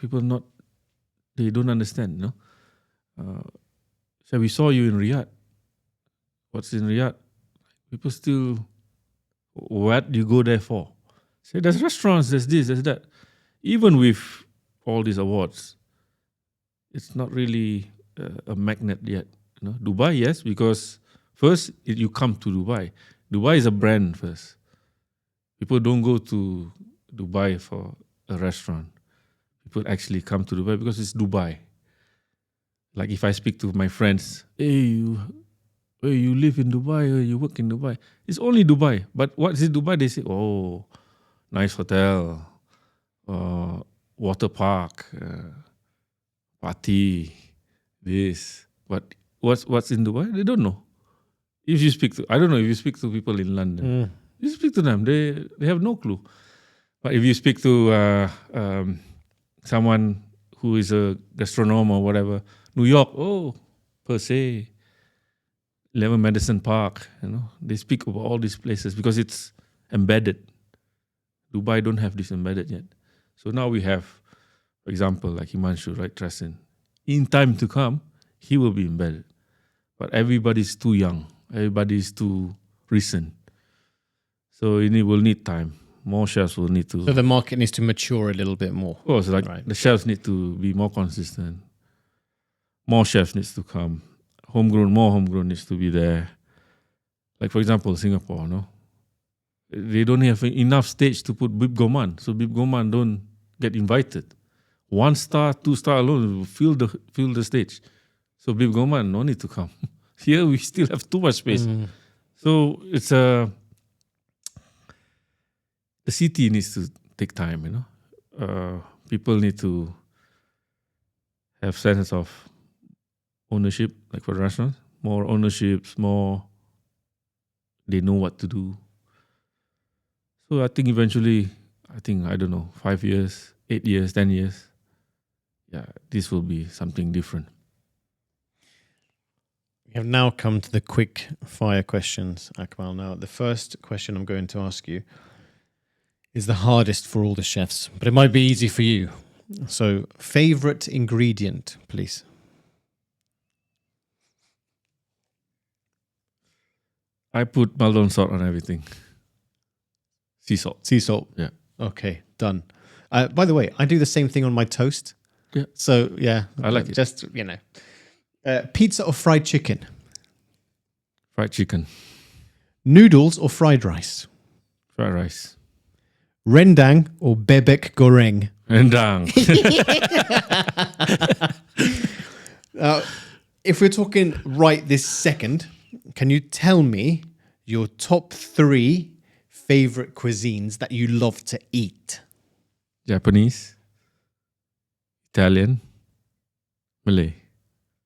Speaker 2: they don't understand, So we saw you in Riyadh. What's in Riyadh? People still, what do you go there for? Say there's restaurants, there's this, there's that. Even with all these awards, it's not really a magnet yet. Dubai, yes, because first you come to Dubai. Dubai is a brand first. People don't go to Dubai for a restaurant. People actually come to Dubai because it's Dubai. Like if I speak to my friends, hey, you live in Dubai, or you work in Dubai. It's only Dubai. But what is Dubai? They say, oh, nice hotel, water park, party, this. But what's in Dubai? They don't know. If you speak to, I don't know, if you speak to people in London, you speak to them, they have no clue. But if you speak to someone who is a gastronom or whatever, New York, oh, per se, 11 Madison Park, they speak about all these places because it's embedded. Dubai don't have this embedded yet. So now we have, for example, like Himanshu, right, Trasin. In time to come, he will be embedded. But everybody's too young. Everybody's too recent. So it will need time. More chefs will need to.
Speaker 1: So the market needs to mature a little bit more.
Speaker 2: Of course, the chefs need to be more consistent. More chefs needs to come. More homegrown needs to be there. Like for example, Singapore, they don't have enough stage to put Bib Goman, so Bib Goman don't get invited. 1 star, 2 star alone will fill the stage. So Bib Goman no need to come. Here we still have too much space. So it's the city needs to take time, people need to have sense of ownership, like for restaurants, more ownerships, more they know what to do. So I think eventually, I don't know, 5 years, 8 years, 10 years, this will be something different.
Speaker 1: We have now come to the quick fire questions, Akmal. Now, the first question I'm going to ask you is the hardest for all the chefs, but it might be easy for you. So, favorite ingredient, please.
Speaker 2: I put Maldon salt on everything. Sea salt.
Speaker 1: Sea salt.
Speaker 2: Yeah.
Speaker 1: Okay, done. By the way, I do the same thing on my toast.
Speaker 2: Yeah.
Speaker 1: So, yeah.
Speaker 2: I like it.
Speaker 1: Just, pizza or fried chicken?
Speaker 2: Fried chicken.
Speaker 1: Noodles or fried rice?
Speaker 2: Fried rice.
Speaker 1: Rendang or bebek goreng?
Speaker 2: Rendang.
Speaker 1: If we're talking right this second, can you tell me your top 3 favorite cuisines that you love to eat?
Speaker 2: Japanese, Italian, Malay.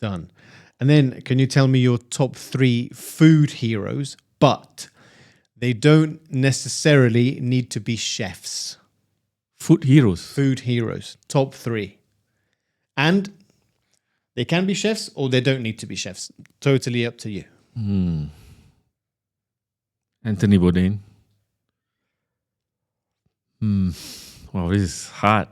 Speaker 1: Done. And then can you tell me your top 3 food heroes, but they don't necessarily need to be chefs?
Speaker 2: Food heroes.
Speaker 1: Food heroes. Top 3. And they can be chefs or they don't need to be chefs. Totally up to you.
Speaker 2: Anthony Bourdain. Wow, this is hard.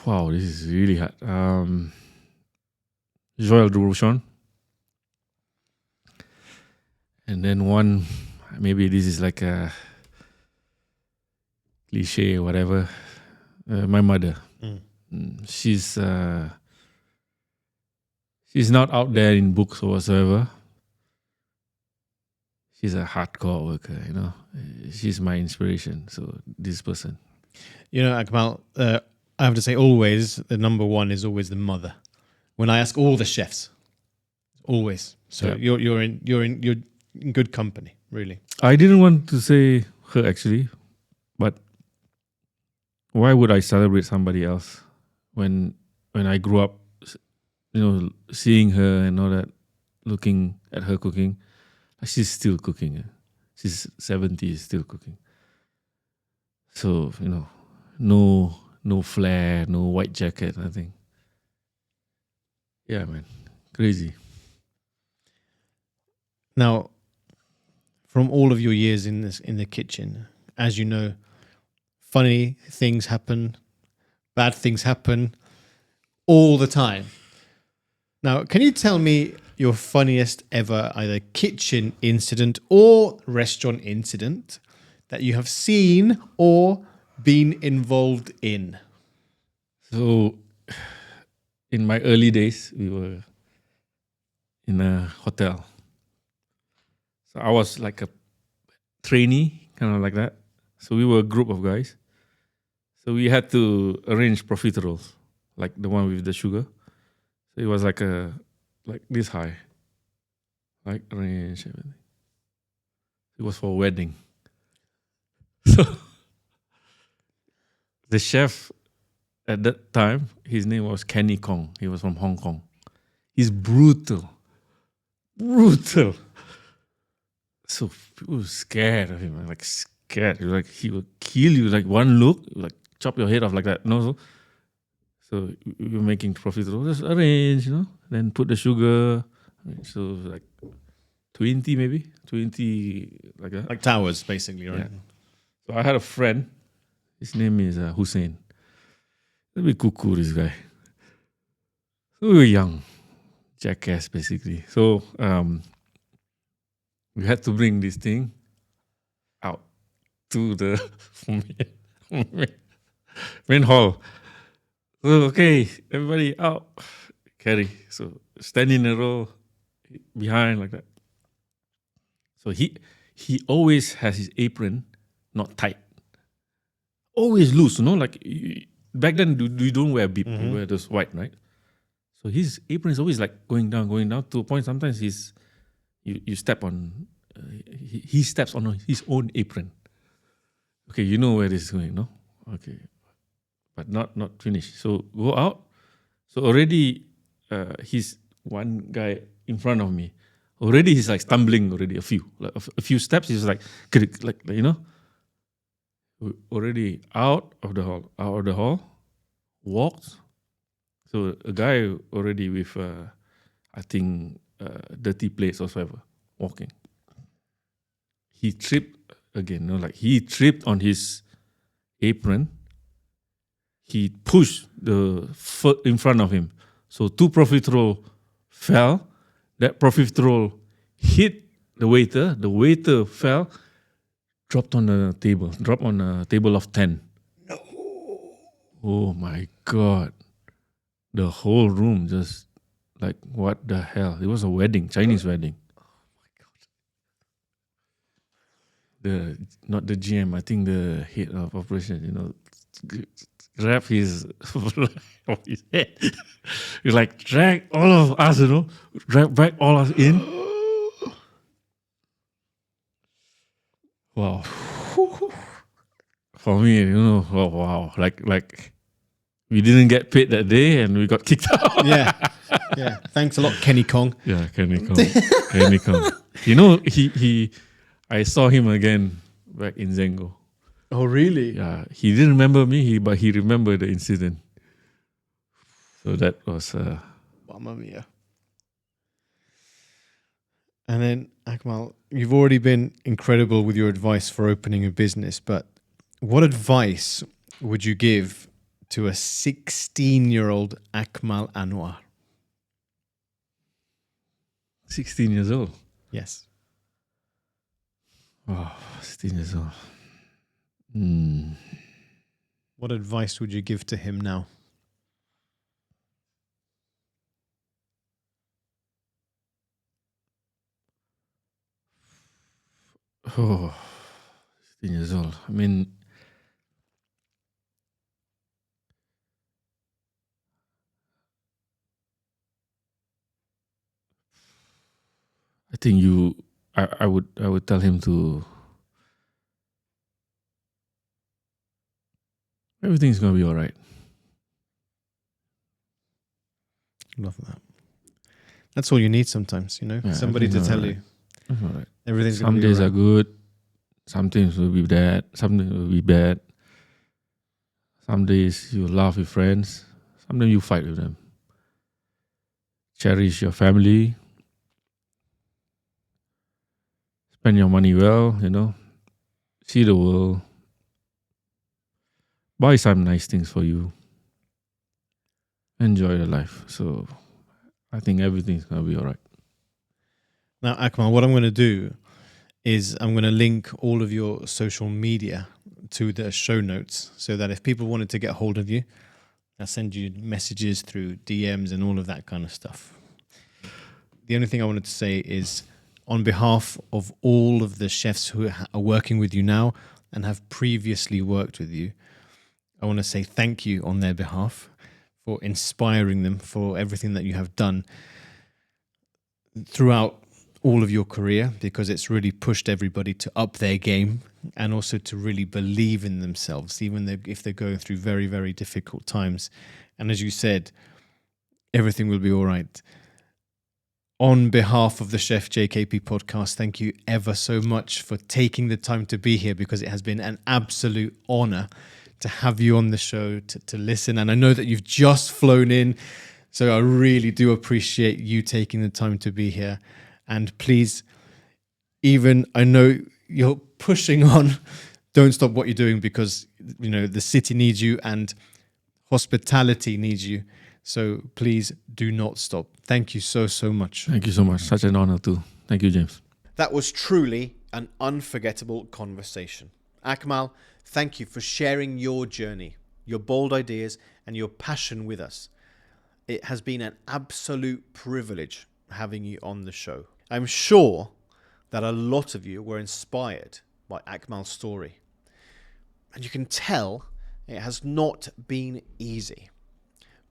Speaker 2: Wow, this is really hard. Joël Durouchon. And then one, maybe this is like a cliche or whatever. My mother. She's not out there in books or whatsoever. She's a hardcore worker, She's my inspiration. So this person.
Speaker 1: Akmal, I have to say always, the number one is always the mother. When I ask all the chefs, always. So
Speaker 2: Yeah.
Speaker 1: you're in good company, really.
Speaker 2: I didn't want to say her actually, But why would I celebrate somebody else when I grew up, seeing her and all that, looking at her cooking, she's still cooking. She's 70, still cooking. So no flair, no white jacket, nothing. Yeah, man, crazy.
Speaker 1: Now, from all of your years in the kitchen, as you know, funny things happen, bad things happen all the time. Now, can you tell me your funniest ever either kitchen incident or restaurant incident that you have seen or been involved in?
Speaker 2: So, in my early days, we were in a hotel. So I was like a trainee, kind of like that. So we were a group of guys. So we had to arrange profiteroles, like the one with the sugar. So it was like this high, like arrange everything. It was for a wedding. So the chef at that time, his name was Kenny Kong. He was from Hong Kong. He's brutal. So people were scared of him, like scared. He would kill you, like one look, like chop your head off like that. No, so we were making profiterole. Just arrange, then put the sugar. So like 20 maybe, 20 like that.
Speaker 1: Like towers, basically, right?
Speaker 2: Yeah. So I had a friend. His name is Hussein. A bit cuckoo, this guy. So we were young, jackass basically. So we had to bring this thing out to the main hall. So okay, everybody out, carry. So stand in a row behind like that. So he always has his apron not tight, always loose. Like back then you don't wear beep, you wear those white, right? So his apron is always like going down to a point. Sometimes you step on, he steps on his own apron. Okay, you know where this is going, no? Okay, but not finished. So go out. So already, he's one guy in front of me. Already he's like stumbling. Already a few steps. He's like already out of the hall, walked. So a guy already with I think dirty plates or whatever walking. He tripped again. He tripped on his apron. He pushed the foot in front of him. So 2 profiterole fell. That profiterole hit the waiter. The waiter fell, dropped on a table of 10.
Speaker 1: No.
Speaker 2: Oh my God. The whole room just like, what the hell? It was a wedding, Chinese wedding.
Speaker 1: Oh my
Speaker 2: God. Not the GM, I think the head of operations, grab his his head. He like drag all of us, drag back all of us in. Wow. For me, oh, wow. Like we didn't get paid that day and we got kicked out.
Speaker 1: Yeah. Thanks a lot, Kenny Kong.
Speaker 2: Yeah, Kenny Kong. Kenny Kong. I saw him again back in Zengo.
Speaker 1: Oh, really?
Speaker 2: Yeah, he didn't remember me, but he remembered the incident. So that was
Speaker 1: Mamma mia. And then, Akmal, you've already been incredible with your advice for opening a business, but what advice would you give to a 16-year-old Akmal Anuar?
Speaker 2: 16 years old.
Speaker 1: Yes.
Speaker 2: Oh, 16 years old.
Speaker 1: What advice would you give to him now?
Speaker 2: Oh, 16 years old. I mean, I think I would tell him to Everything's gonna be all right.
Speaker 1: Love that. That's all you need sometimes, you know?
Speaker 2: Yeah,
Speaker 1: somebody to
Speaker 2: everything's
Speaker 1: tell
Speaker 2: all
Speaker 1: you
Speaker 2: right. It's all right.
Speaker 1: everything's going
Speaker 2: Some
Speaker 1: to be
Speaker 2: days
Speaker 1: all
Speaker 2: are
Speaker 1: right.
Speaker 2: good. Some things will be bad. Some days will be bad. Some days you laugh with friends. Some days you fight with them. Cherish your family. Spend your money well, See the world. Buy some nice things for you. Enjoy the life. So I think everything's going to be all right.
Speaker 1: Now, Akmal, what I'm going to do is I'm going to link all of your social media to the show notes so that if people wanted to get hold of you, I'll send you messages through DMs and all of that kind of stuff. The only thing I wanted to say is on behalf of all of the chefs who are working with you now and have previously worked with you, I want to say thank you on their behalf for inspiring them, for everything that you have done throughout all of your career, because it's really pushed everybody to up their game and also to really believe in themselves, even if they're going through very, very difficult times. And as you said, everything will be all right. On behalf of the Chef JKP podcast, thank you ever so much for taking the time to be here, because it has been an absolute honor to have you on the show, to listen. And I know that you've just flown in, so I really do appreciate you taking the time to be here. And please, even I know you're pushing on, don't stop what you're doing, because the city needs you and hospitality needs you. So please do not stop. Thank you so, so much.
Speaker 2: Thank you so much. Such an honor too. Thank you, James.
Speaker 1: That was truly an unforgettable conversation. Akmal, thank you for sharing your journey, your bold ideas, and your passion with us. It has been an absolute privilege having you on the show. I'm sure that a lot of you were inspired by Akmal's story. And you can tell it has not been easy.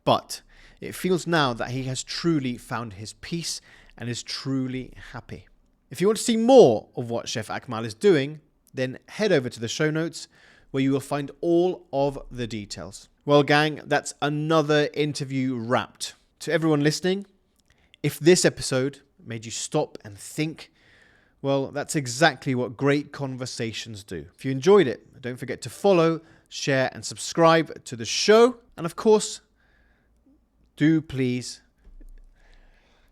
Speaker 1: But it feels now that he has truly found his peace and is truly happy. If you want to see more of what Chef Akmal is doing, then head over to the show notes where you will find all of the details. Well, gang, that's another interview wrapped. To everyone listening, if this episode made you stop and think, well, that's exactly what great conversations do. If you enjoyed it, don't forget to follow, share, and subscribe to the show. And of course, do please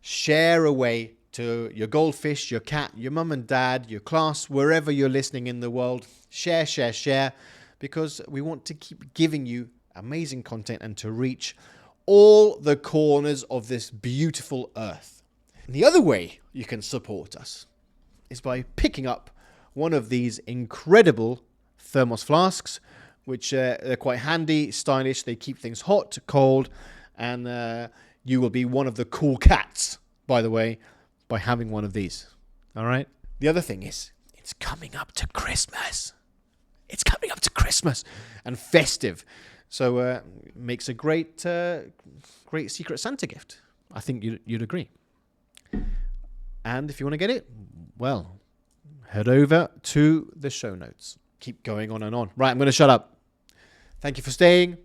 Speaker 1: share away to your goldfish, your cat, your mum and dad, your class, wherever you're listening in the world. Share, share, share, because we want to keep giving you amazing content and to reach all the corners of this beautiful earth. And the other way you can support us is by picking up one of these incredible thermos flasks, which they're quite handy, stylish. They keep things hot, cold, and you will be one of the cool cats, by the way, by having one of these. All right? The other thing is, it's coming up to Christmas. It's coming up to Christmas and festive. So it makes a great Secret Santa gift. I think you'd agree. And if you want to get it, well, head over to the show notes. Keep going on and on. Right, I'm going to shut up. Thank you for staying.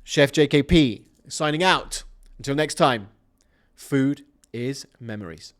Speaker 1: Chef JKP signing out. Until next time, food is memories.